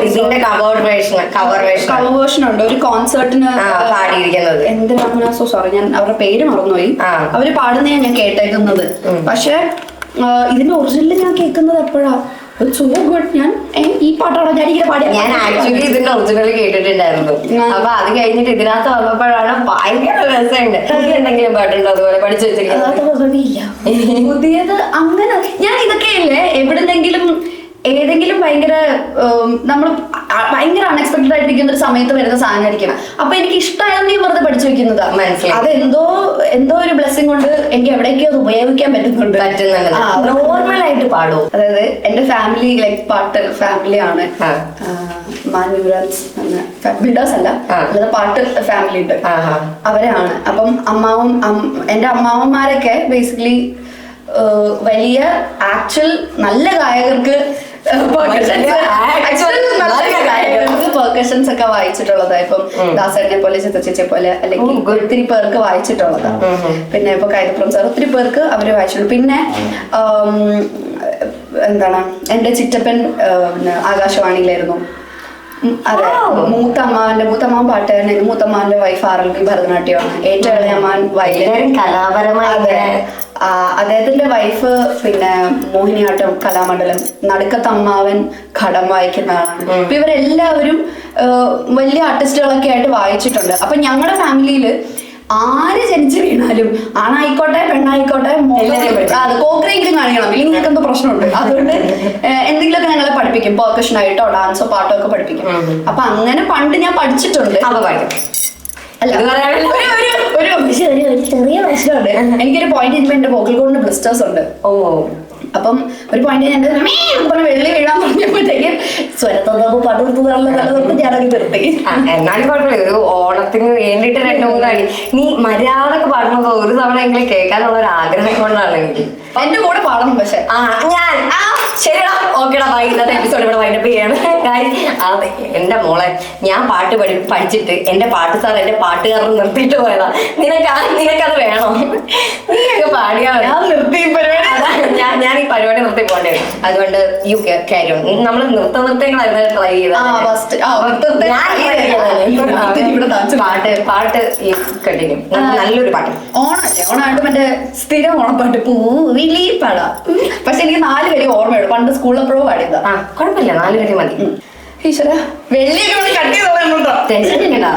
ഇതിന്റെ കവർ വേർഷൻ ഉണ്ട്. ഒരു കോൺസേർട്ടിന് പാടിയിരിക്കുന്നത് എന്തിനാ സോറി ഞാൻ അവരുടെ പേര് മറന്നുപോയി. അവര് പാടുന്ന ഞാൻ കേട്ടേക്കുന്നത്. പക്ഷെ ഇതിന്റെ ഒറിജിനൽ ഞാൻ കേൾക്കുന്നത് എപ്പോഴാ സോ ഗുഡ്. ഞാൻ ഈ പാട്ടാണോ ഞാൻ ആക്ച്വലി ഇതിന്റെ ഒറിജിനൽ കേട്ടിട്ടുണ്ടായിരുന്നു. അപ്പൊ അത് കഴിഞ്ഞിട്ട് ഇതിനകത്ത് വന്നപ്പോഴാണ് ഭയങ്കര രസമുണ്ട്. എന്തെങ്കിലും പാട്ടുണ്ടോ അതുപോലെ പഠിച്ചു വെച്ചിരിക്കുന്നത്? പുതിയത് അങ്ങനെ ഞാൻ ഇതൊക്കെ ഇല്ലേ എവിടെന്നെങ്കിലും ഏതെങ്കിലും ഭയങ്കര നമ്മൾ ഭയങ്കര അൺഎക്സ്പെക്ടഡ് ആയിട്ടിരിക്കുന്ന ഒരു സമയത്ത് വരുന്ന സാധനമായിരിക്കും. അപ്പൊ എനിക്ക് ഇഷ്ടമായതുകൊണ്ട് ഞാൻ വെറുതെ പഠിച്ചു വെക്കുന്നതാ. അത് എന്തോ ഒരു ബ്ലെസ്സിങ് കൊണ്ട് എനിക്ക് എവിടേക്കോ അത് ഉപയോഗിക്കാൻ പറ്റുന്നുണ്ട്. നോർമൽ ആയിട്ട് പാടും. അതായത് എന്റെ ഫാമിലി ലൈക്ക് പാട്ട് ഫാമിലി ആണ്. ബിൽഡേഴ്സ് അല്ല, അല്ലാതെ പാട്ട് ഫാമിലി ഉണ്ട്, അവരാണ്. അപ്പം എന്റെ അമ്മാവന്മാരൊക്കെ ബേസിക്കലി വലിയ ആക്ച്വൽ നല്ല ഗായകർക്ക് പെർക്കഷൻസ് ഒക്കെ വായിച്ചിട്ടുള്ളതാ. ഇപ്പം ദാസേട്ടനെ പോലെ ചിത്രച്ചേച്ചിയെ പോലെ അല്ലെങ്കിൽ ഒത്തിരി പേർക്ക് വായിച്ചിട്ടുള്ളതാ. പിന്നെ ഇപ്പൊ കൈതപ്രം സാർ ഒത്തിരി പേർക്ക് അവര് വായിച്ചിട്ടുണ്ട്. പിന്നെ എന്താണ് എന്റെ ചിറ്റപ്പൻ ആകാശവാണിയിലായിരുന്നു. അതെ, മൂത്തമ്മാവൻ പാട്ടുകാരനായിരുന്നു. മൂത്തമ്മാവന്റെ വൈഫ് RLB ഭരതനാട്യമാണ്. ഏറ്റവും ഇളയമ്മാൻ വയലിൻ കലാപരമായ. അദ്ദേഹത്തിന്റെ വൈഫ് പിന്നെ മോഹിനിയാട്ടം കലാമണ്ഡലം. നടുക്കത്തമ്മാവൻ ഘടം വായിക്കുന്ന ആളാണ്. അപ്പൊ ഇവരെല്ലാവരും വലിയ ആർട്ടിസ്റ്റുകളൊക്കെ ആയിട്ട് വായിച്ചിട്ടുണ്ട്. അപ്പൊ ഞങ്ങളുടെ ഫാമിലിയില് ആര് ജനിച്ചു വീണാലും ആണായിക്കോട്ടെ പെണ്ണായിക്കോട്ടെ അത് കോക്കറെങ്കിലും കാണിക്കണം. ഇല്ലെങ്കിൽ ഞങ്ങൾക്ക് എന്തോ പ്രശ്നമുണ്ട്. അതുകൊണ്ട് എന്തെങ്കിലുമൊക്കെ ഞങ്ങളെ പഠിപ്പിക്കും. പെർക്കഷൻ ആയിട്ടോ ഡാൻസോ പാട്ടോ ഒക്കെ പഠിപ്പിക്കും. അപ്പൊ അങ്ങനെ പണ്ട് ഞാൻ പഠിച്ചിട്ടുണ്ട്. അല്ല ഒരു ചെറിയ പ്രശ്നമുണ്ട്. എനിക്കൊരു പോയിന്റ് ചെയ്യുമ്പോൾ എന്റെ വോക്കൽ കോഡിന് ബ്ലിസ്റ്റേഴ്സ് ഉണ്ട്. അപ്പം ഒരു പോയിന്റ് ഞാൻ വെള്ളി വീഴാൻ പറഞ്ഞപ്പോഴത്തേക്കും സ്വരത്തൊന്നും പാട്ട് നിർത്തുന്നതുകൊണ്ട് ഞാനൊക്കെ നിർത്തി. എന്നാലും കുഴപ്പമില്ല. ഒരു ഓണത്തിന് വേണ്ടിട്ട് 2-3 അടി നീ മര്യാദക്ക് പാടുന്നത് ഒരു തവണ എങ്കിലും കേൾക്കാനുള്ള ഒരു ആഗ്രഹം കൊണ്ടാണ് എനിക്ക്. എന്റെ കൂടെ പാടണം. പക്ഷെ ഞാൻ ശരിടാ ഓക്കേടാ ബൈ. ഇന്നത്തെ എപ്പിസോഡ് ഇവിടെ വൈൻഡപ്പ് ചെയ്യാണ്. എന്റെ മോളെ ഞാൻ പാട്ട് പഠിച്ചിട്ട് എന്റെ പാട്ട് സാർ എന്റെ പാട്ടുകാരൻ നിർത്തിയിട്ട് പോയതാ. നിനക്കത് വേണോ? നീയൊക്കെ പാടിയാ നിർത്തി ഞാൻ ഈ പരിപാടി നിർത്തി പോകേണ്ടി വരും. അതുകൊണ്ട് യു ക്യാരി ഓൺ. നമ്മൾ നൃത്തങ്ങളായിരുന്നു ട്രൈ ചെയ്തത്. പാട്ട് കണ്ടിന്യൂ. നല്ലൊരു പാട്ട്. ഓണല്ലേ, ഓണമായിട്ട് മറ്റേ സ്ഥിരം ഓണപ്പാട്ട് പൂവിലി പാടാം. പക്ഷെ എനിക്ക് 4 വരി ഓർമ്മയുള്ളൂ. പണ്ട് സ്കൂളിലെപ്പോഴും പാടിയതാ. കുഴപ്പമില്ല, 4 വരി മതി. ഈശ്വര വെള്ളിയൊക്കെ കട്ട് ചെയ്തോട്ടോ. ടെൻഷൻ ഇല്ലടാ.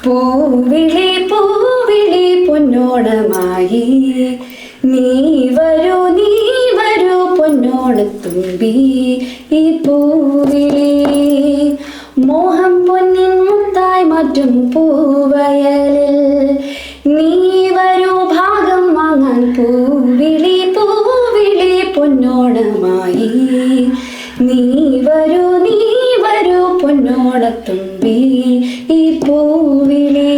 പൂവിളി പൂവിളി പൊന്നോണമായി നീ വരൂ പൊന്നോണത്തുമ്പി. ഈ പൂവിളി മോഹം പൊന്നിൻ മുത്തായി മാറ്റും പൂവയലിൽ നീ വരൂ ഭാഗം വാങ്ങാൻ. പൂവിളി പൂവിളി പൊന്നോണമായി നീ വരൂ പൊന്നോണത്തുമ്പി. ഈ പൂവിളി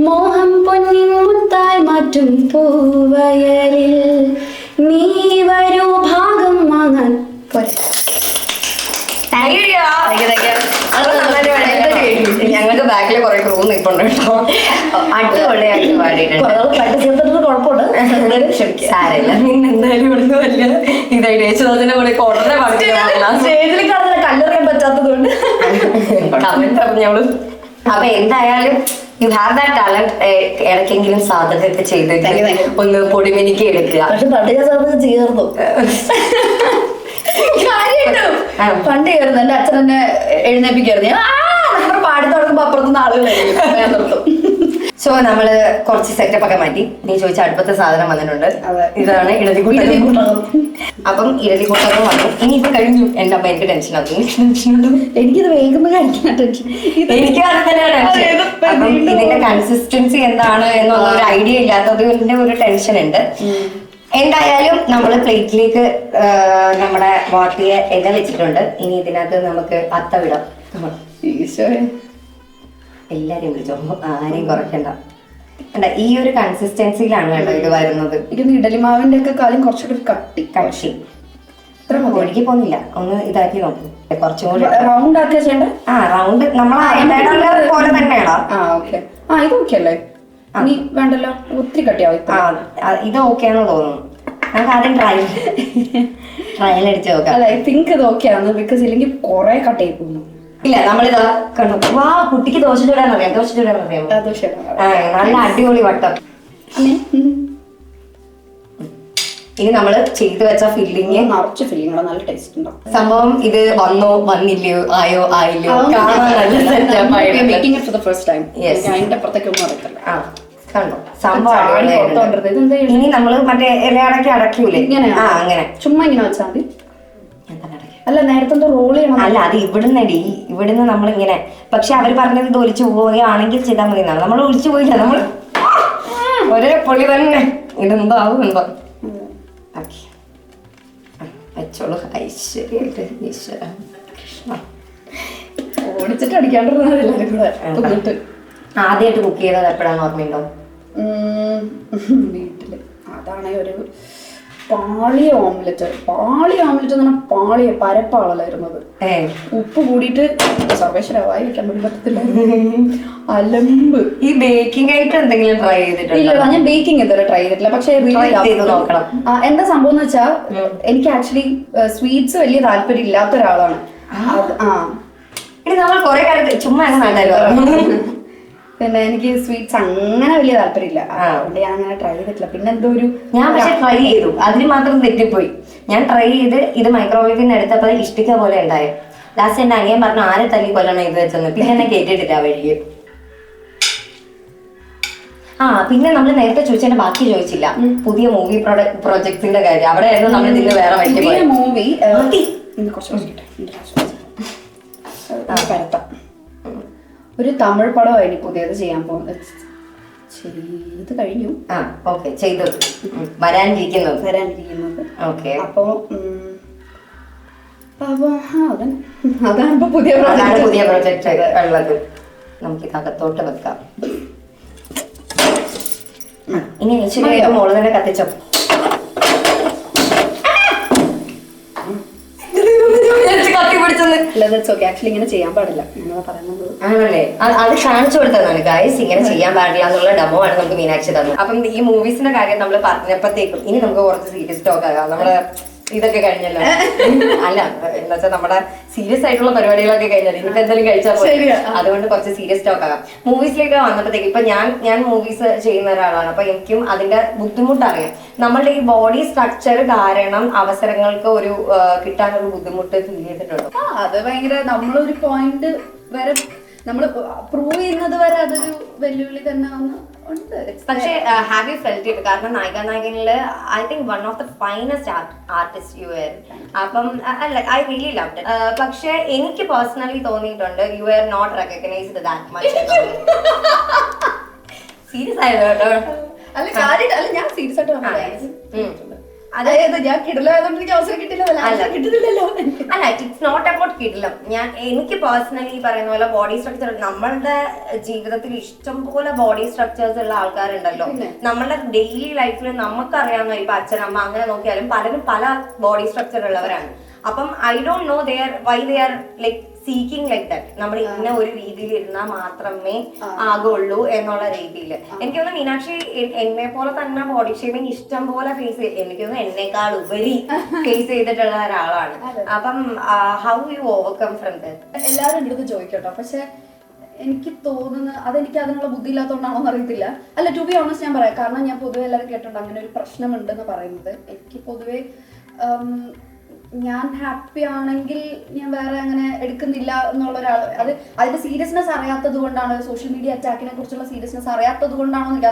മോഹം പൊന്നിൻ മുത്തായി മാറ്റും പൂവയലിൽ നീ വരൂ ഭാഗം വാങ്ങാൻ. ഞങ്ങൾക്ക് ബാക്കിൽ കുറെ ക്രൂ നിൽപ്പുണ്ട് കേട്ടോ. അടിപൊളിയായിട്ട് പാടിയിട്ടുണ്ട്. കുഴപ്പമുണ്ട്. സാരമില്ല, നിന്നെ എന്തായാലും ഇവിടുന്ന് വലിയ ഇതായിട്ട് യേശുദാസിന്റെ കൂടെ കോട്ടനെ പാടില്ല. സ്റ്റേജിൽ കാണുന്ന കല്ലെറിയാൻ പറ്റാത്തത് കൊണ്ട് കമന്റ് പറഞ്ഞോളൂ. അപ്പൊ എന്തായാലും യു ഹാവ് ദാറ്റ് ടാലന്റ്. ഇടയ്ക്കെങ്കിലും സാധകമൊക്കെ ചെയ്തിട്ട് ഒന്ന് പൊടിമിനിക്ക് എടുക്കുക. പക്ഷെ പണ്ട് ഞാൻ സാധകം ചേർന്നു. പണ്ട് കയറുന്നു. എന്റെ അച്ഛൻ എന്നെ എഴുന്നേപ്പിക്കായിരുന്നു. നമ്മൾ പാടി തുടങ്ങുമ്പോ അപ്പുറത്തുനിന്ന് ആളുകൾ നിർത്തും. സോ നമ്മള് കുറച്ച് സെറ്റപ്പ് ഒക്കെ മാറ്റി. നീ ചോദിച്ച അടുപ്പത്തെ സാധനം വന്നിട്ടുണ്ട്. ഇതാണ് ഇഡലിക്കൂട്ടം. അപ്പം ഇഡലിക്കൂട്ടം വന്നു. ഇനിയിപ്പോ കഴിഞ്ഞു. എന്റെ അമ്മ എനിക്ക് ടെൻഷനാകും. എനിക്കിത് വേഗം കഴിക്കാൻ ടെൻഷൻ. എനിക്ക് അപ്പം ഇതിന്റെ കൺസിസ്റ്റൻസി എന്താണ് എന്നുള്ള ഒരു ഐഡിയ ഇല്ലാത്തതിന്റെ ഒരു ടെൻഷൻ ഉണ്ട്. എന്തായാലും നമ്മൾ പ്ലേറ്റിലേക്ക് നമ്മുടെ വാട്ടിയ ഇല വെച്ചിട്ടുണ്ട്. ഇനി ഇതിനകത്ത് നമുക്ക് അത്ത വിടാം. എല്ലാരെയും വിളിച്ചോ, ആരെയും കുറയ്ക്കണ്ട. ഈ ഒരു കൺസിസ്റ്റൻസിയിലാണ് കേട്ടോ ഇത് വരുന്നത്. ഇഡലിമാവിന്റെ ഒക്കെ കാലം കുറച്ചുകൂടി കട്ടി ഒഴുകി പോകുന്നില്ല. ഒന്ന് ഇതാക്കി നോക്കും, കുറച്ചും കൂടി റൗണ്ട് ആക്കിയ ചെയ്യണ്ട. റൗണ്ട് നമ്മളെ പോലെ തന്നെയാണോ? ഇത് ഓക്കെ അല്ലേ? ഇനി വേണ്ടല്ലോ, ഒത്തിരി കട്ടിയാവും. ഇത് ഓക്കെയാണെന്ന് തോന്നുന്നു. നമുക്ക് ആദ്യം ട്രയൽ അടിച്ച് നോക്കാം. അല്ല, ഐ തിങ്ക് ഇത് ഓക്കെയാണ്, ബിക്കോസ് ഇല്ലെങ്കിൽ കുറെ കട്ടയായി പോകുന്നു. ഇല്ല, നമ്മളിതാ കണ്ടു. വാ, കുട്ടിക്ക് ദോശ ചൂടാൻ അറിയാം. ദോശ ചൂടാൻ അറിയാം. നല്ല അടിപൊളി വട്ടം. ഇനി നമ്മള് ചെയ്തു വെച്ച ഫില്ലിങ്, നിറച്ച് ഫില്ലിങ്, നല്ല ടേസ്റ്റ് ഉണ്ടാവും. സംഭവം ഇത് വന്നോ വന്നില്ലയോ ആയോ ആയില്ലയോ അതിന്റെ പുറത്തേക്കൊന്നും അറിയത്തില്ല. കണ്ടോ സംഭവം. ഇനി നമ്മള് മറ്റേ ഇലയടക്കി അടക്കൂലേ, അങ്ങനെ ചുമ്മാ ഇങ്ങനെ വെച്ചാൽ മതി. അല്ല, നേരത്തെ റോൾ ചെയ്യണം. അല്ല, അത് ഇവിടുന്ന് നമ്മളിങ്ങനെ. പക്ഷെ അവര് പറഞ്ഞത് ഇത് ഒലിച്ചു പോവുകയാണെങ്കിൽ ചെയ്താൽ മതി എന്നാണ്. നമ്മൾ ഒലിച്ചു പോയില്ല, നമ്മൾ ഒരേ പൊളി തന്നെ. ഇതെന്തോ ആവും എന്തോ. വെച്ചോളൂ. ഐശ്വര്യായിട്ട് ഈശ്വര കൃഷ്ണ. ഓടിച്ചിട്ട് അടിക്കാണ്ടിരുന്നത് എല്ലാവരും കൂടെ. ആദ്യമായിട്ട് കുക്ക് ചെയ്തത് എപ്പോഴാണ് ഓർമ്മയുണ്ടോ? വീട്ടില്. അതാണ് ഒരു പാളി ഓംലെറ്റ് എന്ന് പറഞ്ഞാൽ പാളിയ പരപ്പാളല്ലായിരുന്നത്. ഉപ്പ് കൂടിയിട്ട് സർവേശ്വരമായി വെക്കാൻ പറ്റത്തില്ല. അലമ്പ്. ഈ ബേക്കിംഗ് ആയിട്ട് എന്തെങ്കിലും ട്രൈ ചെയ്തിട്ടില്ല? ഇല്ല, ഞാൻ ബേക്കിംഗ് ഇതുവരെ ട്രൈ ചെയ്തിട്ടില്ല. പക്ഷെ എന്താ സംഭവം എന്ന് വെച്ചാൽ, എനിക്ക് ആക്ച്വലി സ്വീറ്റ്സ് വലിയ താല്പര്യം ഇല്ലാത്ത ഒരാളാണ്. നമ്മൾ കുറെ കാലത്ത് ചുമ്മാ പിന്നെ എനിക്ക് സ്വീറ്റ്സ് അങ്ങനെ വലിയ താല്പര്യമില്ല. അതുകൊണ്ട് ഞാൻ അങ്ങനെ ട്രൈ ചെയ്തിട്ടില്ല. പിന്നെ എന്തോ ഞാൻ പക്ഷെ ട്രൈ ചെയ്തു, അതിന് മാത്രം തെറ്റിപ്പോയി. ഞാൻ ട്രൈ ചെയ്ത് ഇത് മൈക്രോവേവിൽ നിന്ന് എടുത്തപ്പോൾ ഇഷ്ടിക്ക പോലെ ഉണ്ടായി. ലാസ്റ്റ് എന്റെ അനിയൻ പറഞ്ഞു ആരെ തല്ലി കൊല്ലണം ഇത് വെച്ചെന്ന്. പിന്നെ എന്നെ കേട്ടിട്ടില്ല വഴിക്ക്. പിന്നെ നമ്മൾ നേരത്തെ ചോദിച്ചതിന്റെ ബാക്കി ചോദിച്ചില്ല, പുതിയ മൂവി പ്രൊജക്ടിന്റെ കാര്യം. അവിടെ ആയിരുന്നു നമ്മൾ ഇതിന് വേറെ വഴിക്ക് മൂവി. ഒരു തമിഴ് പടമായിരുന്നു പുതിയത് ചെയ്യാൻ പോകുന്നത്. ചെയ്ത് കഴിഞ്ഞു. ചെയ്തു വരാനിരിക്കുന്നത്. അപ്പോ അതാണ് ഇപ്പൊ പുതിയ പ്രൊജക്ട് ഉള്ളത്. നമുക്ക് അകത്തോട്ട് വെക്കാം. ഇനി മോള് തന്നെ കത്തിച്ചോ. ഇങ്ങനെ ചെയ്യാൻ പാടില്ല ആണല്ലേ? അത് കാണിച്ചു കൊടുത്തതാണ് ഗൈസ്. ഇങ്ങനെ ചെയ്യാൻ പാടില്ല എന്നുള്ള ഡെമോ ആണ് നമുക്ക് മീനാക്ഷി തന്നത്. അപ്പം ഈ മൂവീസിന്റെ കാര്യം നമ്മൾ പറഞ്ഞപ്പോഴത്തേക്കും ഇനി നമുക്ക് കുറച്ച് സീരിയസ് ടോക്ക് ആകാം. നമ്മുടെ ഇതൊക്കെ കഴിഞ്ഞല്ലോ. അല്ല, എന്താ വെച്ചാൽ നമ്മുടെ സീരിയസ് ആയിട്ടുള്ള പരിപാടികളൊക്കെ കഴിഞ്ഞല്ലോ. ഇനിയിപ്പോ എന്തെങ്കിലും കഴിച്ചാൽ അതുകൊണ്ട് കുറച്ച് സീരിയസ് ടോക്ക് ആകാം. മൂവീസിലേക്ക് വന്നപ്പോഴത്തേക്ക് ഇപ്പൊ ഞാൻ മൂവീസ് ചെയ്യുന്ന ഒരാളാണ്. അപ്പൊ എനിക്കും അതിന്റെ ബുദ്ധിമുട്ട് അറിയാം. നമ്മളുടെ ഈ ബോഡി സ്ട്രക്ചർ കാരണം അവസരങ്ങൾക്ക് ഒരു കിട്ടാനൊരു ബുദ്ധിമുട്ട് ഫീൽ ചെയ്തിട്ടുണ്ടോ? അത് ഭയങ്കര നമ്മളൊരു പോയിന്റ് വരെ നമ്മൾ പ്രൂവ് ചെയ്യുന്നത് വരെ അതൊരു വെല്ലുവിളി തന്നെ ഉണ്ട്. പക്ഷേ ഹാവ് യു ഫെൽറ്റ് ഇറ്റ്? കാരണം നായികനില് I think one of the finest artist you are. അപ്പം അല്ല, ഐ റിയലി ലവ്ഡ് ഇറ്റ്. പക്ഷെ എനിക്ക് പേഴ്സണലി തോന്നിയിട്ടുണ്ട് you are not recognised that much. Serious ആയത് കേട്ടോ. അല്ല, ഞാൻ സീരിയസ് ആയിട്ട് അതായത് ഞാൻ കിടിലായതുകൊണ്ട് എനിക്ക് അവസരം കിട്ടില്ലല്ലോ. അല്ല, ഇറ്റ്സ് നോട്ട് അബൌട്ട് കിടിലം. എനിക്ക് പേഴ്സണലി പറയുന്ന പോലെ ബോഡി സ്ട്രക്ചർ, നമ്മളുടെ ജീവിതത്തിൽ ഇഷ്ടം പോലെ ബോഡി സ്ട്രക്ചേഴ്സ് ഉള്ള ആൾക്കാരുണ്ടല്ലോ. നമ്മളുടെ ഡെയിലി ലൈഫിൽ നമുക്കറിയാവുന്ന ഇപ്പൊ അച്ഛനമ്മ അങ്ങനെ നോക്കിയാലും പലരും പല ബോഡി സ്ട്രക്ചർ ഉള്ളവരാണ്. അപ്പം I don't know why they are like seeking like that. നമ്മൾ ഇന്ന ഒരു രീതിയിൽ ഇരുന്നാൽ മാത്രമേ ആകുള്ളൂ എന്നുള്ള രീതിയിൽ. എനിക്ക് തോന്നുന്നു മീനാക്ഷി എന്നെ പോലെ തന്നെ ബോഡി ഷേമിങ് ഇഷ്ടം പോലെ ഫേസ് ചെയ്ത്, എനിക്ക് തോന്നുന്നു എന്നേക്കാൾ ഉപരി ഫേസ് ചെയ്തിട്ടുള്ള ഒരാളാണ്. അപ്പം how you overcome from that? എല്ലാവരും എൻ്റെ അടുത്ത് ചോദിക്കട്ടോ. പക്ഷെ എനിക്ക് തോന്നുന്നത് അതെനിക്ക് അതിനുള്ള ബുദ്ധി ഇല്ലാത്തതുകൊണ്ടാണോ എന്ന് അറിയത്തില്ല. അല്ല, ടു ബി ഓണസ്റ്റ് ഞാൻ പറയാം. കാരണം ഞാൻ പൊതുവെ എല്ലാവരും കേട്ടിട്ടുണ്ട് അങ്ങനെ ഒരു പ്രശ്നമുണ്ടെന്ന് പറയുന്നത്. എനിക്ക് പൊതുവെ ഞാൻ ഹാപ്പി ആണെങ്കിൽ ഞാൻ വേറെ അങ്ങനെ എടുക്കുന്നില്ല എന്നുള്ള ഒരാൾ. അതിന്റെ സീരിയസ്നെസ് അറിയാത്തത് കൊണ്ടാണ്, സോഷ്യൽ മീഡിയ അറ്റാക്കിനെ കുറിച്ചുള്ള സീരിയസ്നെസ് അറിയാത്തത് കൊണ്ടാണോ എനിക്ക്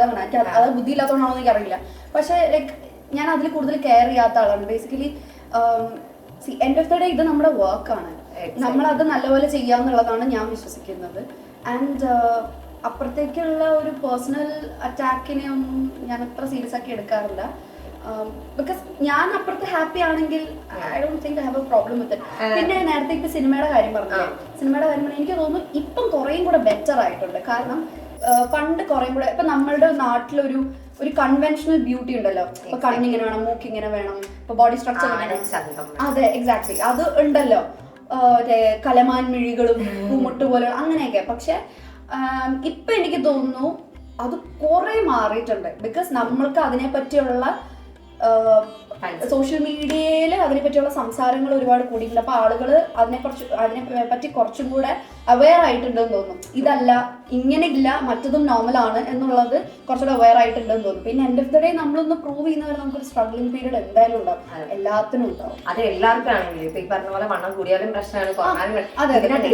അത് ബുദ്ധി ഇല്ലാത്തതുകൊണ്ടാണോ എനിക്ക് അറിയില്ല. പക്ഷെ ലൈക്ക് ഞാൻ അതിൽ കൂടുതൽ കെയർ ചെയ്യാത്ത ആളാണ്. Basically end of the day ഇത് നമ്മുടെ വർക്കാണ്. നമ്മളത് നല്ലപോലെ ചെയ്യാമെന്നുള്ളതാണ് ഞാൻ വിശ്വസിക്കുന്നത്. ആൻഡ് അപ്പുറത്തേക്കുള്ള ഒരു പേഴ്സണൽ അറ്റാക്കിനെ ഒന്നും ഞാൻ അത്ര സീരിയസ് ആക്കി എടുക്കാറില്ല. ബിക്കോസ് ഞാൻ അപ്പുറത്ത് ഹാപ്പി ആണെങ്കിൽ I don't think I have A problem with it. പിന്നെ നേരത്തെ ഇപ്പൊ സിനിമയുടെ കാര്യം പറഞ്ഞില്ലേ, സിനിമയുടെ കാര്യം പറഞ്ഞാൽ എനിക്ക് തോന്നുന്നു ഇപ്പം കുറേയും കൂടെ ബെറ്റർ ആയിട്ടുണ്ട്. കാരണം പണ്ട് കുറേയും കൂടെ ഇപ്പൊ നമ്മളുടെ നാട്ടിലൊരു കൺവെൻഷണൽ ബ്യൂട്ടി ഉണ്ടല്ലോ. ഇപ്പൊ കണ്ണിങ്ങനെ വേണം, മൂക്കിങ്ങനെ വേണം, ഇപ്പൊ ബോഡി സ്ട്രക്ചർ അതെ എക്സാക്ട്ലി അത് ഉണ്ടല്ലോ. കലമാൻ മിഴികളും പൂമുട്ട് പോലെ അങ്ങനെയൊക്കെ. പക്ഷെ ഇപ്പൊ എനിക്ക് തോന്നുന്നു അത് കുറെ മാറിയിട്ടുണ്ട്. ബിക്കോസ് നമ്മൾക്ക് അതിനെ പറ്റിയുള്ള സോഷ്യൽ മീഡിയയിൽ അതിനെ പറ്റിയുള്ള സംസാരങ്ങൾ ഒരുപാട് കൂടിയിട്ടുണ്ട്. അപ്പൊ ആളുകൾ അതിനെ പറ്റി കുറച്ചും കൂടെ അവെയർ ആയിട്ടുണ്ടെന്ന് തോന്നുന്നു. ഇതല്ല, ഇങ്ങനെ ഇല്ല, മറ്റതും നോർമലാണ് എന്നുള്ളത് കുറച്ചുകൂടെ അവെയർ ആയിട്ടുണ്ടെന്ന് തോന്നുന്നു. പിന്നെ എൻഡ് ഓഫ് ദ ഡേ നമ്മളൊന്ന് പ്രൂവ് ചെയ്യുന്നവരെ നമുക്കൊരു സ്ട്രഗ്ലിംഗ് പീരീഡ് എന്തായാലും ഉണ്ടാവും, എല്ലാത്തിനും ഉണ്ടാവും. അത് എല്ലാവർക്കും ആണെങ്കിലും ഇപ്പൊ ഈ പറഞ്ഞ പോലെ വണ്ണം കൂടിയാലും പ്രശ്നമാണ്.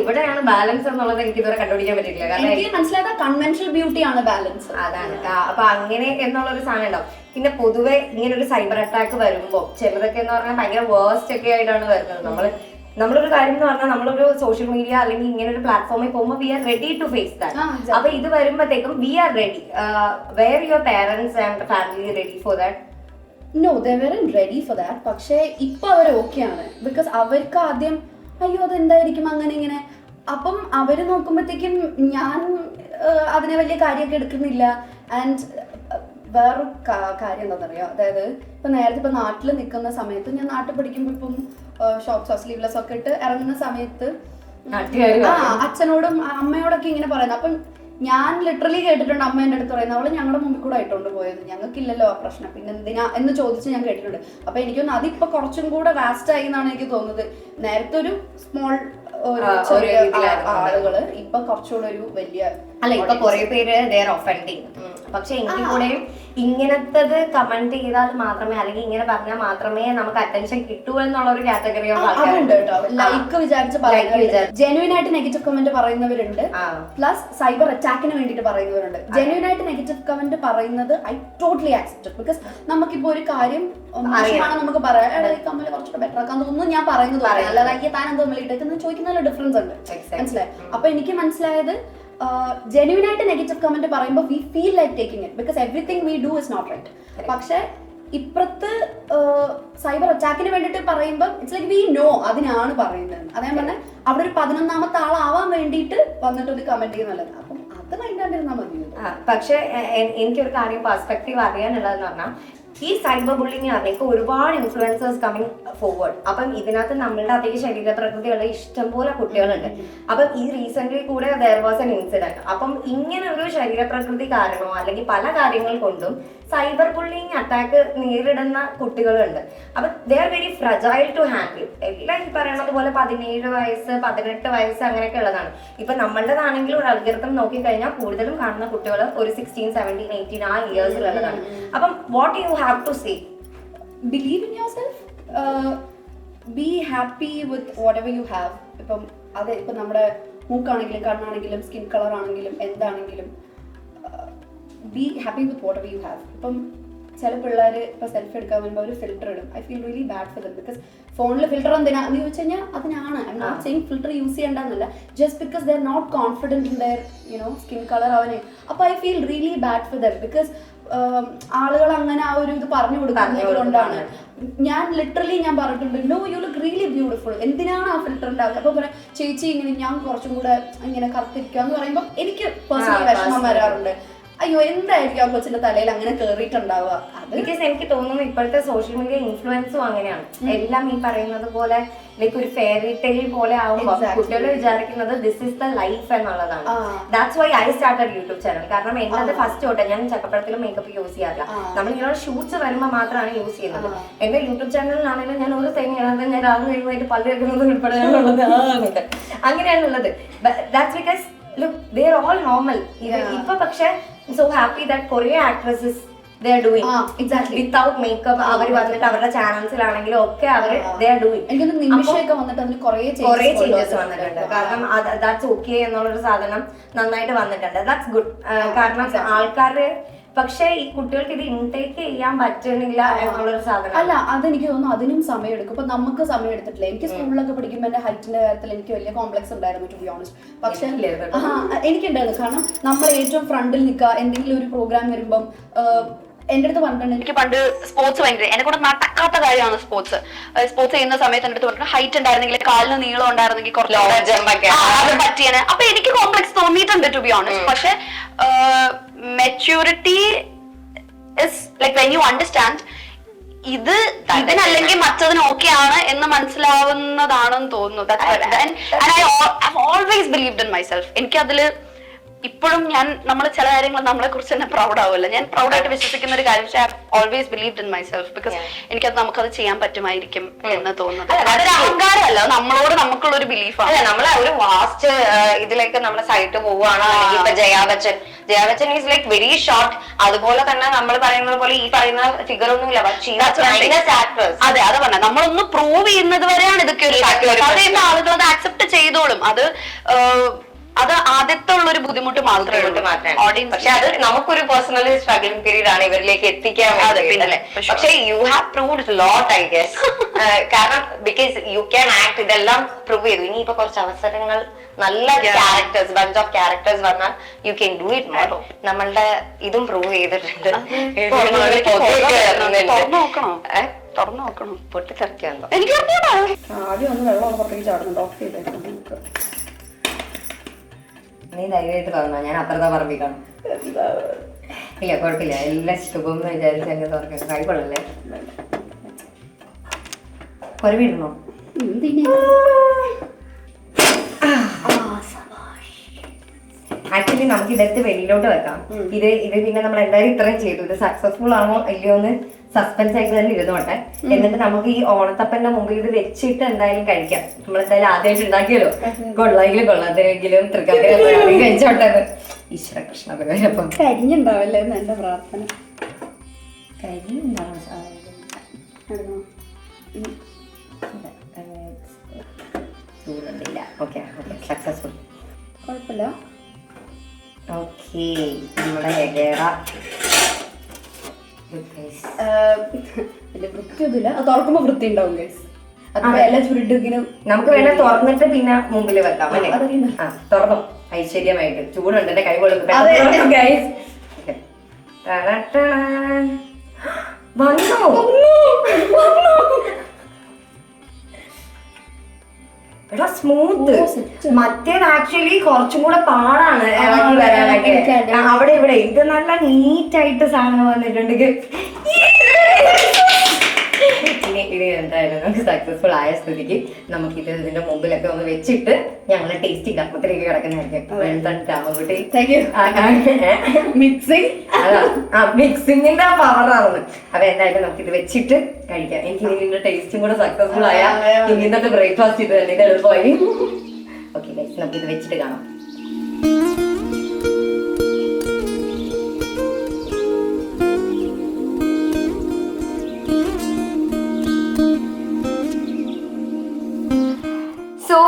ഇവിടെയാണ് ബാലൻസ് എന്നുള്ളത് എനിക്ക് ഇതുവരെ കണ്ടുപിടിക്കാൻ പറ്റില്ല. കാരണം എനിക്ക് മനസ്സിലായത് കൺവെൻഷണൽ ബ്യൂട്ടി ആണ് ബാലൻസ്. അതാണ്. അപ്പൊ അങ്ങനെ എന്നുള്ളൊരു സാധനം ഉണ്ടാവും. പിന്നെ പൊതുവെ ഇങ്ങനെ ഒരു സൈബർ അറ്റാക്ക് വരുമ്പോ ചിലതൊക്കെ എന്ന് പറഞ്ഞാൽ ഭയങ്കര വേസ്റ്റ് ഒക്കെ ആയിട്ടാണ് വരുന്നത്. നമ്മളൊരു കാര്യം എന്ന് പറഞ്ഞാൽ നമ്മളൊരു സോഷ്യൽ മീഡിയ അല്ലെങ്കിൽ ഇങ്ങനെ ഒരു പ്ലാറ്റ്ഫോമിൽ പോകുമ്പോൾ we are ready to face that. അപ്പൊ ഇത് വരുമ്പോഴത്തേക്കും we are ready. Were your parents and family ready for that? No, they weren't ready for that. പക്ഷേ ഇപ്പൊ അവർ ഓക്കെ ആണ്. ബിക്കോസ് അവർക്ക് ആദ്യം അയ്യോ അതെന്തായിരിക്കും അങ്ങനെ ഇങ്ങനെ. അപ്പം അവര് നോക്കുമ്പോഴത്തേക്കും ഞാൻ അതിനെ വലിയ കാര്യമൊക്കെ എടുക്കുന്നില്ല. ആൻഡ് വേറൊരു കാര്യം എന്താണെന്നറിയോ, അതായത് ഇപ്പൊ നേരത്തെ ഇപ്പൊ നാട്ടിൽ നിൽക്കുന്ന സമയത്ത് ഞാൻ നാട്ടിൽ പഠിക്കുമ്പോൾ ഇപ്പം ഷോർട്ട്സോ സ്ലീവ്ലെസ് ഒക്കെ ഇട്ട് ഇറങ്ങുന്ന സമയത്ത് അച്ഛനോടും അമ്മയോടൊക്കെ ഇങ്ങനെ പറയുന്നത്. അപ്പം ഞാൻ ലിറ്ററലി കേട്ടിട്ടുണ്ട് അമ്മ എൻ്റെ അടുത്ത് പറയുന്നത് അവള് ഞങ്ങളുടെ മുമ്പിൽ കൂടെ ആയിട്ടുണ്ട് പോയത്, ഞങ്ങൾക്കില്ലല്ലോ ആ പ്രശ്നം, പിന്നെ എന്തിനാ എന്ന് ചോദിച്ച് ഞാൻ കേട്ടിട്ടുണ്ട്. അപ്പൊ എനിക്കൊന്ന് അതിപ്പോ കുറച്ചും കൂടെ വാസ്റ്റ് ആയി എന്നാണ് എനിക്ക് തോന്നുന്നത്. നേരത്തെ ഒരു സ്മോൾ ആളുകള് ഇപ്പൊ കുറച്ചുകൂടെ ഒരു വലിയ അല്ല ഇപ്പൊ കുറെ പേര് ഒഫൻഡിങ്. പക്ഷെ എങ്കിൽ കൂടെയും ഇങ്ങനത്തത് കമന്റ് ചെയ്താൽ മാത്രമേ അല്ലെങ്കിൽ ഇങ്ങനെ പറഞ്ഞാൽ മാത്രമേ നമുക്ക് അറ്റൻഷൻ കിട്ടൂ എന്നുള്ള ഒരു കാറ്റഗറി അതുണ്ട് കേട്ടോ. ലൈക്ക് വിചാരിച്ച് ജെന്യൂൻ ആയിട്ട് നെഗറ്റീവ് കമന്റ് പറയുന്നവരുണ്ട്, പ്ലസ് സൈബർ അറ്റാക്കിന് വേണ്ടിട്ട് പറയുന്നവരുണ്ട്. ജെന്യൂൻ ആയിട്ട് നെഗറ്റീവ് കമന്റ് പറയുന്നത് ഐ ടോട്ടലി ആക്സെപ്റ്റ്. ബിക്കോസ് നമുക്കിപ്പോ ഒരു കാര്യം നമുക്ക് പറയാം, കമ്മല് കുറച്ചുകൂടെ ബെറ്റർ ആക്കാൻ തോന്നുന്നു ഞാൻ പറയുന്നത് പറയാം, അല്ലാതെ അയ്യ താൻ എന്തോ ഇട്ടേക്കെന്ന് ചോദിക്കുന്ന ഡിഫറൻസ് ഉണ്ട്. മനസ്സിലായി? അപ്പൊ എനിക്ക് മനസ്സിലായത് ജെന്യൂൻ ആയിട്ട് നെഗറ്റീവ് കമന്റ് പറയുമ്പോൾ we feel like taking it because everything we do is not right. പക്ഷെ ഇപ്പുറത്ത് സൈബർ അറ്റാക്കിന് വേണ്ടിട്ട് പറയുമ്പോൾ ഇറ്റ്സ് ലൈക്ക് വി നോ അതിനാണ് പറയുന്നത്. അതേ പറഞ്ഞാൽ അവിടെ ഒരു 11ാമത്തെ ആളാവാൻ വേണ്ടിയിട്ട് വന്നിട്ട് ഒരു കമന്റ് ചെയ്യുന്നുള്ളത്. അപ്പം അത് മൈൻഡാണ്ടിരുന്നാൽ മതി. പക്ഷെ എനിക്കൊരു കാര്യം പെർസ്പെക്റ്റീവ് അറിയാനുള്ളതെന്ന് പറഞ്ഞാൽ ഈ സൈബർ ബുള്ളിങ് പറഞ്ഞാൽ ഒരുപാട് ഇൻഫ്ലുവൻസേഴ്സ് കമ്മിങ് ഫോർവേഡ്. അപ്പം ഇതിനകത്ത് നമ്മളുടെ അതേ ശരീര പ്രകൃതിയുള്ള ഇഷ്ടംപോലെ കുട്ടികളുണ്ട്. അപ്പം ഈ റീസെന്റ് കൂടെ ദർ വാസ് എൻ ഇൻസിഡന്റ്. അപ്പം ഇങ്ങനെ ഒരു ശരീരപ്രകൃതി കാരണമോ അല്ലെങ്കിൽ പല കാര്യങ്ങൾ കൊണ്ടും സൈബർ ബുള്ളിങ് അറ്റാക്ക് നേരിടുന്ന കുട്ടികളുണ്ട്. അപ്പൊ they are very fragile to handle. എല്ലാം ഈ പറയണത് പോലെ 17 വയസ്സ് 18 വയസ്സ് അങ്ങനെയൊക്കെ ഉള്ളതാണ്. ഇപ്പൊ നമ്മളുടേതാണെങ്കിലും ഒരു അൽഗോരിതം നോക്കിക്കഴിഞ്ഞാൽ കൂടുതലും കാണുന്ന കുട്ടികൾ ഒരു 16, 17, 18 ആ ഇയേഴ്സിലുള്ളതാണ്. അപ്പം what you have to say? Believe in yourself, be happy with whatever you have. ഇപ്പം അത് ഇപ്പം നമ്മുടെ മൂക്കാണെങ്കിലും കണ്ണാണെങ്കിലും സ്കിൻ കളർ ആണെങ്കിലും എന്താണെങ്കിലും be happy with whatever you have. ഇപ്പം ചില പിള്ളേർ ഇപ്പൊ സെൽഫി എടുക്കാൻ വരുമ്പോൾ ഒരു ഫിൽറ്റർ ഇടും. I feel really bad for them because ഫോണിൽ ഫിൽറ്റർ എന്തിനാന്ന് ചോദിച്ചു കഴിഞ്ഞാൽ അതിനാണ്. I'm not saying filter use ചെയ്യേണ്ടെന്നല്ല, just because they are not confident in their skin colour അവന്. അപ്പൊ I feel really bad for them because ആളുകൾ അങ്ങനെ ആ ഒരു ഇത് പറഞ്ഞു കൊടുക്കുന്നത് കൊണ്ടാണ്. ഞാൻ ലിറ്ററലി ഞാൻ പറഞ്ഞിട്ടുണ്ട് no you look really beautiful, എന്തിനാണ് ആ ഫിൽറ്റർ ഉണ്ടാക്കുക. അപ്പൊ പറയാം ചേച്ചി ഇങ്ങനെ ഞാൻ കുറച്ചും കൂടെ ഇങ്ങനെ കറുത്തിരിക്കുക എന്ന് പറയുമ്പോൾ എനിക്ക് പേഴ്സണലി വിഷമം വരാറുണ്ട്. അയ്യോ എന്തായിരിക്കും ആ കൊച്ചിന്റെ തലയിൽ അങ്ങനെ കേറിയിട്ടുണ്ടാവുക. ബിക്കോസ് എനിക്ക് തോന്നുന്നു ഇപ്പോഴത്തെ സോഷ്യൽ മീഡിയ ഇൻഫ്ലുവൻസും അങ്ങനെയാണ്. എല്ലാം ഈ പറയുന്നത് പോലെ ലൈക്ക് ഒരു ഫെയറി ടെയിൽ പോലെ ആവുമ്പോൾ കുട്ടികൾ വിചാരിക്കുന്നത് ദിസ് ഇസ് ദ ലൈഫ് എന്നുള്ളതാണ്. That's why I started YouTube channel. കാരണം എന്നത് ഫസ്റ്റ് തൊട്ട് ഞാൻ ചക്കപ്പഴത്തിലും മേക്കപ്പ് യൂസ് ചെയ്യാറില്ല. നമ്മൾ ഇങ്ങനെ ഷൂട്ട്സ് വരുമ്പോൾ മാത്രമാണ് യൂസ് ചെയ്യുന്നത്. എന്റെ യൂട്യൂബ് ചാനലിലാണെങ്കിലും ഞാൻ ഒരു തേങ്ങ ഞാൻ രാവിലെ കഴിയുമായിട്ട് പല്ല് വെക്കുന്നത് ഉൾപ്പെടെയാണുള്ളത്. അങ്ങനെയാണുള്ളത്. That's because look they are all normal. ഇപ്പൊ പക്ഷെ so happy that Korean actresses they are doing exactly without makeup. അവർ വന്നിട്ട് അവരുടെ ചാനൽസിലാണെങ്കിലും ഒക്കെ അവർ they are doing. എനിക്ക് നിമിഷമൊക്കെ വന്നിട്ട് അതിന് കുറേ ചേഞ്ചസ് വന്നിട്ടുണ്ട്. കാരണം that's okay എന്നുള്ളൊരു സാധനം നന്നായിട്ട് വന്നിട്ടുണ്ട്. that's good. കാരണം ആൾക്കാര് പക്ഷെ ഈ കുട്ടികൾക്ക് ഇത് ഇൻടേക്ക് ചെയ്യാൻ പറ്റുന്നില്ല എന്നുള്ളൊരു സാധനം അല്ല. അതെനിക്ക് തോന്നുന്നു അതിനും സമയം എടുക്കും. ഇപ്പൊ നമുക്ക് സമയം എടുത്തിട്ടില്ല. എനിക്ക് സ്കൂളിലൊക്കെ പഠിക്കുമ്പോൾ എന്റെ ഹൈറ്റിന്റെ കാര്യത്തിൽ എനിക്ക് വലിയ കോംപ്ലക്സ് ഉണ്ടായിരുന്നു ടു ബി ഓണസ്റ്റ്. പക്ഷെ എനിക്കുണ്ടായിരുന്നു. കാരണം നമ്മൾ ഏറ്റവും ഫ്രണ്ടിൽ നിൽക്കുക, എന്തെങ്കിലും ഒരു പ്രോഗ്രാം വരുമ്പം എന്റെ അടുത്ത് പറഞ്ഞിട്ടുണ്ട് എനിക്ക് പണ്ട് സ്പോർട്സ് ഭയങ്കര എന്നെ കൂടെ നടക്കാത്ത കാര്യമാണ് സ്പോർട്സ് ചെയ്യുന്ന സമയത്ത് എന്റെ അടുത്ത് പറഞ്ഞിട്ട് ഹൈറ്റ് ഉണ്ടായിരുന്നെങ്കിൽ കാലിന് നീളം ഉണ്ടായിരുന്നെങ്കിൽ അത് പറ്റിയാണ്. അപ്പൊ എനിക്ക് കോംപ്ലക്സ് തോന്നിയിട്ടുണ്ട് ടു ബി ഓണസ്റ്റ്. പക്ഷെ maturity is like when you understand ഇതിനല്ലെങ്കിൽ മറ്റതിന് ഓക്കെ ആണ് എന്ന് മനസ്സിലാവുന്നതാണെന്ന് തോന്നുന്നു. Always believed in myself. എനിക്കതില് ഇപ്പോഴും നമ്മൾ ചില കാര്യങ്ങൾ നമ്മളെ കുറിച്ച് തന്നെ പ്രൗഡ് ആവുമല്ലോ. ഞാൻ പ്രൗഡായിട്ട് വിശ്വസിക്കുന്ന ഒരു കാര്യം always believed in myself because എനിക്കത് നമുക്കത് ചെയ്യാൻ പറ്റുമായിരിക്കും എന്ന് തോന്നുന്നത്. അതൊരു അഹങ്കാരമല്ല, നമ്മളോട് നമുക്കുള്ള ഒരു ബിലീഫാണ്. നമ്മളെ ഒരു വാസ്റ്റ് ഇതിലേക്ക് നമ്മുടെ സൈറ്റ് പോവുകയാണ്. ഇപ്പൊ Jaya Bachchan is like very short. അതുപോലെ തന്നെ നമ്മൾ പറയുന്നത് പോലെ ഈ പറയുന്ന ഫിഗർ ഒന്നുമില്ല. അതെ, അത് പറഞ്ഞ നമ്മളൊന്ന് പ്രൂവ് ചെയ്യുന്നത് വരെയാണ് ഇതൊക്കെ ഒരു ആളുകൾ അത് ആക്സെപ്റ്റ് ചെയ്തോളും. അത് ആദ്യത്തെ ഉള്ള ഒരു ബുദ്ധിമുട്ട് മാത്രമേ. പക്ഷെ അത് നമുക്കൊരു പേഴ്സണലി സ്ട്രഗ്ലിംഗ് പീരീഡ് ആണ് ഇവരിലേക്ക് എത്തിക്കാൻ വേണ്ടി. പക്ഷെ you have proved lot I guess. കാരണം ബിക്കോസ് യു ക്യാൻ ആക്ട്. ഇതെല്ലാം പ്രൂവ് ചെയ്തു. ഇനിയിപ്പോ കുറച്ച് അവസരങ്ങൾ നല്ല ക്യാരക്ടേഴ്സ് ബഞ്ച് ഓഫ് ക്യാരക്ടേഴ്സ് വന്നാൽ you can do it more. നമ്മളുടെ ഇതും പ്രൂവ് ചെയ്തിട്ടുണ്ട്. തുറന്നു നോക്കണം. പൊട്ടിത്തെറിക്കാന്നോ എനിക്ക് ആദ്യം ഒന്ന് വെള്ളം പുറത്തേക്ക് ചാടുന്നുണ്ട്. ഓഫ് ചെയ്തേക്കും. നീ ധൈര്യമായിട്ട് തുറന്നോ, ഞാൻ അത്രതാ പറമ്പിക്കണം. ഇല്ല കുഴപ്പമില്ല, എല്ലാം ശുഭം എന്ന് വിചാരിച്ച് എന്നെ തുറക്കണം. കൈക്കൊള്ളല്ലേ, കുറവിടണോ? ആക്ച്വലി നമുക്ക് ഇതെടുത്ത് വെളിയിലോട്ട് വെക്കാം. ഇത് പിന്നെ നമ്മൾ എന്തായാലും ഇത്രയും ചെയ്തു. ഇത് സക്സസ്ഫുൾ ആണോ അല്ലയോ എന്ന് സസ്പെൻസ് ആയിട്ട് തന്നെ ഇരുന്നോട്ടെ. എന്നിട്ട് നമുക്ക് ഈ ഓണത്തപ്പന്റെ മുമ്പിൽ ഇത് വെച്ചിട്ട് എന്തായാലും കഴിക്കാം. നമ്മളെന്തായാലും ആദ്യമായിട്ട് ഉണ്ടാക്കിയല്ലോ, കൊള്ളാമെങ്കിലും കൊള്ളാത്തെങ്കിലും തൃക്കാക്കര കഴിച്ചോട്ടെ. ഈശ്വര കൃഷ്ണ ഭഗവാനപ്പം കരിഞ്ഞുണ്ടാവല്ലേ എന്ന് എന്റെ പ്രാർത്ഥന. കരിയുണ്ടാവും ചൂടുണ്ടില്ല. ഓക്കെ ഓക്കെ, സക്സസ്ഫുൾ, കുഴപ്പമില്ല. ഓക്കെ, നമ്മുടെ ഹെഗേറ വൃത്തിയൊന്നുമില്ല. അത് തുറക്കുമ്പോ വൃത്തി ഉണ്ടാവും ഗൈസ്. നമുക്ക് വേണേ തുറന്നിട്ട് പിന്നെ മുമ്പിൽ വെക്കാം. തുറന്നു ഐശ്വര്യമായിട്ട്. ചൂടുണ്ട്, എന്റെ കൈ കൊള്ളും. സ്മൂത്ത്. മറ്റേത് ആക്ച്വലി കുറച്ചും കൂടെ പാടാണ് ഇറങ്ങി വരാനൊക്കെ. അവിടെ ഇവിടെ ഇത് നല്ല നീറ്റായിട്ട് സാധനം വന്നിട്ടുണ്ട്. ഇനി എന്തായാലും നമുക്ക് സക്സസ്ഫുൾ ആയ സ്ഥിതിക്ക് നമുക്കിത് ഇതിന്റെ മുമ്പിലൊക്കെ ഒന്ന് വെച്ചിട്ട് ഞങ്ങള് ടേസ്റ്റ് കപ്പത്തിലേക്ക് കിടക്കുന്നതായിരിക്കും. മിക്സിങ്ങിന്റെ പവറാണ്. അപ്പൊ എന്തായാലും നമുക്കിത് വെച്ചിട്ട് കഴിക്കാം. എനിക്ക് ഇതിന്റെ ടേസ്റ്റും കൂടെ സക്സസ്ഫുൾ ആയ ഇന്നത്തെ ബ്രേക്ക്ഫാസ്റ്റ് ഇത് തന്നെ എളുപ്പമായി. ഓക്കെ ഗൈസ്, നമുക്കിത് വെച്ചിട്ട് കാണാം. സോ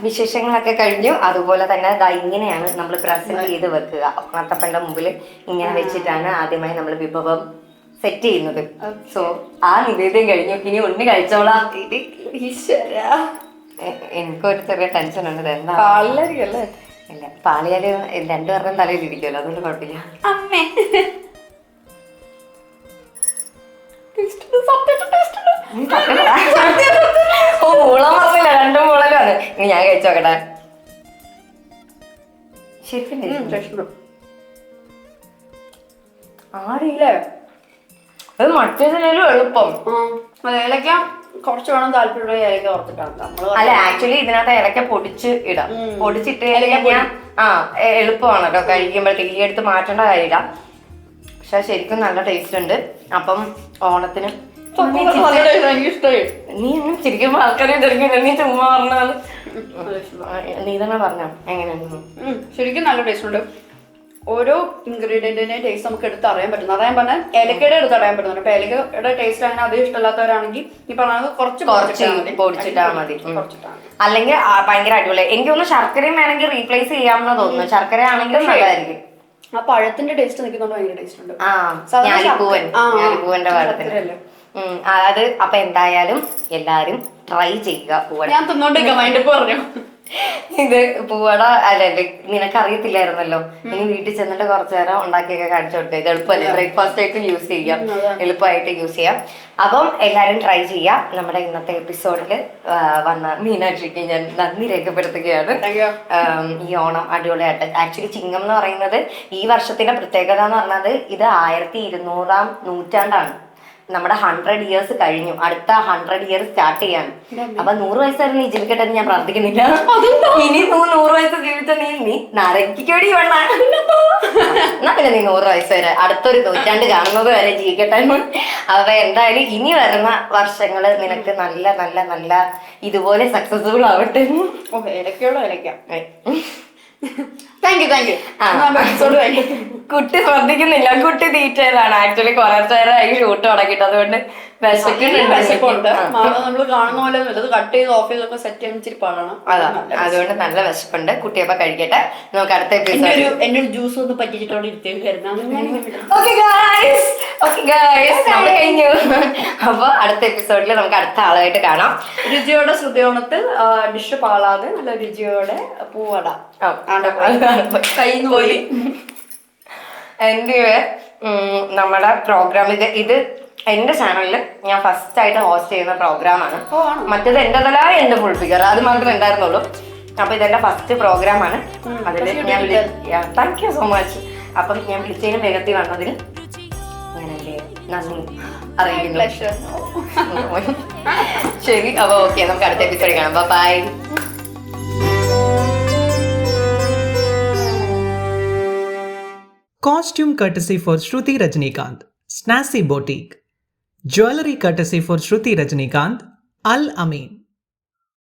വിശേഷങ്ങളൊക്കെ കഴിഞ്ഞു. അതുപോലെ തന്നെ ഇങ്ങനെയാണ് നമ്മൾ പ്രസന്റ് ചെയ്ത് വെക്കുക. ഓണത്തപ്പന്റെ മുമ്പിൽ ഇങ്ങനെ വെച്ചിട്ടാണ് ആദ്യമായി നമ്മൾ വിഭവം സെറ്റ് ചെയ്യുന്നത്. സോ ആ നിവേദ്യം കഴിഞ്ഞു. ഇനി ഉണ്ണി കഴിച്ചോളാം. എനിക്കൊരു ചെറിയ ടെൻഷൻ ഉണ്ട്. എന്താ പാളിയല്ലേ? ഇല്ല, പാളിയാല് രണ്ടുപേരുടെയും തലയിൽ ഇരിക്കുമല്ലോ, അതുകൊണ്ട് കുഴപ്പമില്ല. അമ്മേ, മൂളം പറഞ്ഞില്ല, രണ്ടും മൂളലാണ്. ഇനി ഞാൻ കഴിച്ചു നോക്കട്ടെ. ശരിക്കും ആടില്ലേ? അത് മറ്റേതിലും എളുപ്പം. ഏലക്ക കുറച്ച് വേണം താല്പര്യമുള്ള ഏലക്ക ഓർത്തിട്ടാണ് നമ്മള്. അല്ല, ആക്ച്വലി ഇതിനകത്ത് ഏലക്ക പൊടിച്ച് ഇടാം. പൊടിച്ചിട്ട് കഴിഞ്ഞാൽ എളുപ്പമാണ് കേട്ടോ കഴിക്കുമ്പോഴത്തേക്ക്. ഈ എടുത്ത് മാറ്റേണ്ട കാര്യമില്ല. പക്ഷെ ശരിക്കും നല്ല ടേസ്റ്റ് ഉണ്ട്. അപ്പം ഓണത്തിന് നീ അങ്ങനെ ചിരിക്കുമ്പോ ആൾക്കാരെ തിരിക്കില്ല. നീ ചുമ്മാ പറഞ്ഞാൽ നീ തന്നെ പറഞ്ഞോ എങ്ങനെയാണ്? ശരിക്കും നല്ല ടേസ്റ്റ് ഉണ്ട്. ഓരോ ഇൻഗ്രീഡിയന്റിന്റെ ടേസ്റ്റ് നമുക്ക് എടുത്ത് അറിയാൻ പറ്റുന്നു. അതായത് പറഞ്ഞാൽ ഏലക്കയുടെ എടുത്ത് അറിയാൻ പറ്റുന്നുണ്ട്. അപ്പൊ ഏലക്കയുടെ ടേസ്റ്റ് അങ്ങനെ അധികം ഇഷ്ടമല്ലാത്തവരാണെങ്കിൽ ഈ പറഞ്ഞത് കുറച്ച് പൊടിച്ചിട്ടാ മതി. അല്ലെങ്കിൽ ഭയങ്കര അടിപൊളി. എനിക്ക് തോന്നുന്നു ശർക്കരയും വേണമെങ്കിൽ റീപ്ലേസ് ചെയ്യാമെന്ന് തോന്നുന്നു. ശർക്കര ആണെങ്കിലും നല്ലതായിരിക്കും. ആ പഴത്തിന്റെ ടേസ്റ്റ് നിൽക്കുന്നുണ്ട്, ഭയങ്കര ടേസ്റ്റ് ഉണ്ട്. ഞാലിപ്പൂവന്റെ പഴത്തിന് അത്. അപ്പൊ എന്തായാലും എല്ലാരും ട്രൈ ചെയ്യുക. ഞാൻ തിന്നോണ്ടിരിക്കാം. മൈൻഡ് പറഞ്ഞു ഇത് പൂവട അല്ലേ, നിനക്കറിയത്തില്ലായിരുന്നല്ലോ. ഇനി വീട്ടിൽ ചെന്നിട്ട് കുറച്ചു നേരം ഉണ്ടാക്കിയൊക്കെ കാണിച്ചു കൊടുക്കുക. ഇത് എളുപ്പമല്ലേ, ബ്രേക്ക്ഫാസ്റ്റ് ആയിട്ട് യൂസ് ചെയ്യാം, എളുപ്പമായിട്ട് യൂസ് ചെയ്യാം. അപ്പം എല്ലാവരും ട്രൈ ചെയ്യാം. നമ്മുടെ ഇന്നത്തെ എപ്പിസോഡിൽ വന്ന മീനാക്ഷിക്ക് ഞാൻ നന്ദി രേഖപ്പെടുത്തുകയാണ്. ഈ ഓണം അടിപൊളിയായിട്ട്. ആക്ച്വലി ചിങ്ങം എന്ന് പറയുന്നത് ഈ വർഷത്തിന്റെ പ്രത്യേകത എന്ന് പറഞ്ഞത് ഇത് 1200 നൂറ്റാണ്ടാണ്. നമ്മുടെ 100 years കഴിഞ്ഞു, അടുത്ത 100 years സ്റ്റാർട്ട് ചെയ്യാണ്. അപ്പൊ 100 വയസ്സായിരുന്നു നീ ജീവിക്കട്ടെ എന്ന് ഞാൻ പ്രാർത്ഥിക്കുന്നില്ല. ഇനി 100 വയസ്സ് ജീവിച്ച നീ നരക്കിക്കോടി വേണ്ട, എന്നാ പിന്നെ നീ 100 വയസ്സ് വരെ അടുത്തൊരു നൂറ്റാണ്ട് കാണുന്നത് വരെ ജീവിക്കട്ടെ. അപ്പൊ എന്തായാലും ഇനി വരുന്ന വർഷങ്ങള് നിനക്ക് നല്ല നല്ല നല്ല ഇതുപോലെ സക്സസ്ഫുൾ ആവട്ടെ. കുട്ടി ശ്രദ്ധിക്കുന്നില്ല, കുട്ടി തീറ്റയിലാണ്. ആക്ച്വലി കുറച്ചു നേരമായി ഷൂട്ട് തുടങ്ങിയിട്ട്, അതുകൊണ്ട് വിശക്കുന്നുണ്ട്. നമ്മള് കാണുന്ന പോലെ കട്ട് ചെയ്ത് ഓഫ് ചെയ്തൊക്കെ സെറ്റ് ചെയ്യാൻ ഇച്ചിരി പാടാണ്. അതാ, അതുകൊണ്ട് നല്ല വിശപ്പുണ്ട്. കുട്ടിയപ്പോ കഴിക്കട്ടെ. നമുക്ക് അടുത്ത എപ്പിസോഡ് എന്റെ ജ്യൂസ് ഒന്ന് പറ്റിച്ചിട്ടോടെ ഇരുത്തേക്കായിരുന്നു. കഴിഞ്ഞു. അപ്പൊ അടുത്ത എപ്പിസോഡിൽ നമുക്ക് അടുത്ത ആളായിട്ട് കാണാം. രുചിയോടെ ശ്രുതിയോണത്തിൽ ഡിഷ് പാളാതെ നല്ല രുചിയോടെ പൂവട പോയി. എൻ്റെ നമ്മുടെ പ്രോഗ്രാം ഇത് എന്റെ ചാനലിൽ ഞാൻ ഫസ്റ്റ് ആയിട്ട് ഹോസ്റ്റ് ചെയ്യുന്ന പ്രോഗ്രാമാണ്. മറ്റേത് എന്റേതല്ലായ എന്റെ ഫുൾ ഫിഗർ അത് മാത്രമേ ഉണ്ടായിരുന്നുള്ളൂ. അപ്പൊ ഇതെന്റെ ഫസ്റ്റ് പ്രോഗ്രാമാണ്. അതിൽ ഞാൻ താങ്ക് യു സോ മച്ച്. അപ്പം ഞാൻ വിളിച്ചതിന് വേഗത്തിൽ വന്നതിൽ ഞാനെന്റെ നന്ദി അറിയിക്കുന്നു. ശരി, അപ്പൊ ഓക്കെ, നമുക്ക് അടുത്ത എപ്പിസോഡിൽ കാണാം. By. Costume courtesy for Shruti Rajnikant, Snazzy Boutique. Jewelry courtesy for Shruti Rajnikant, Al Amin.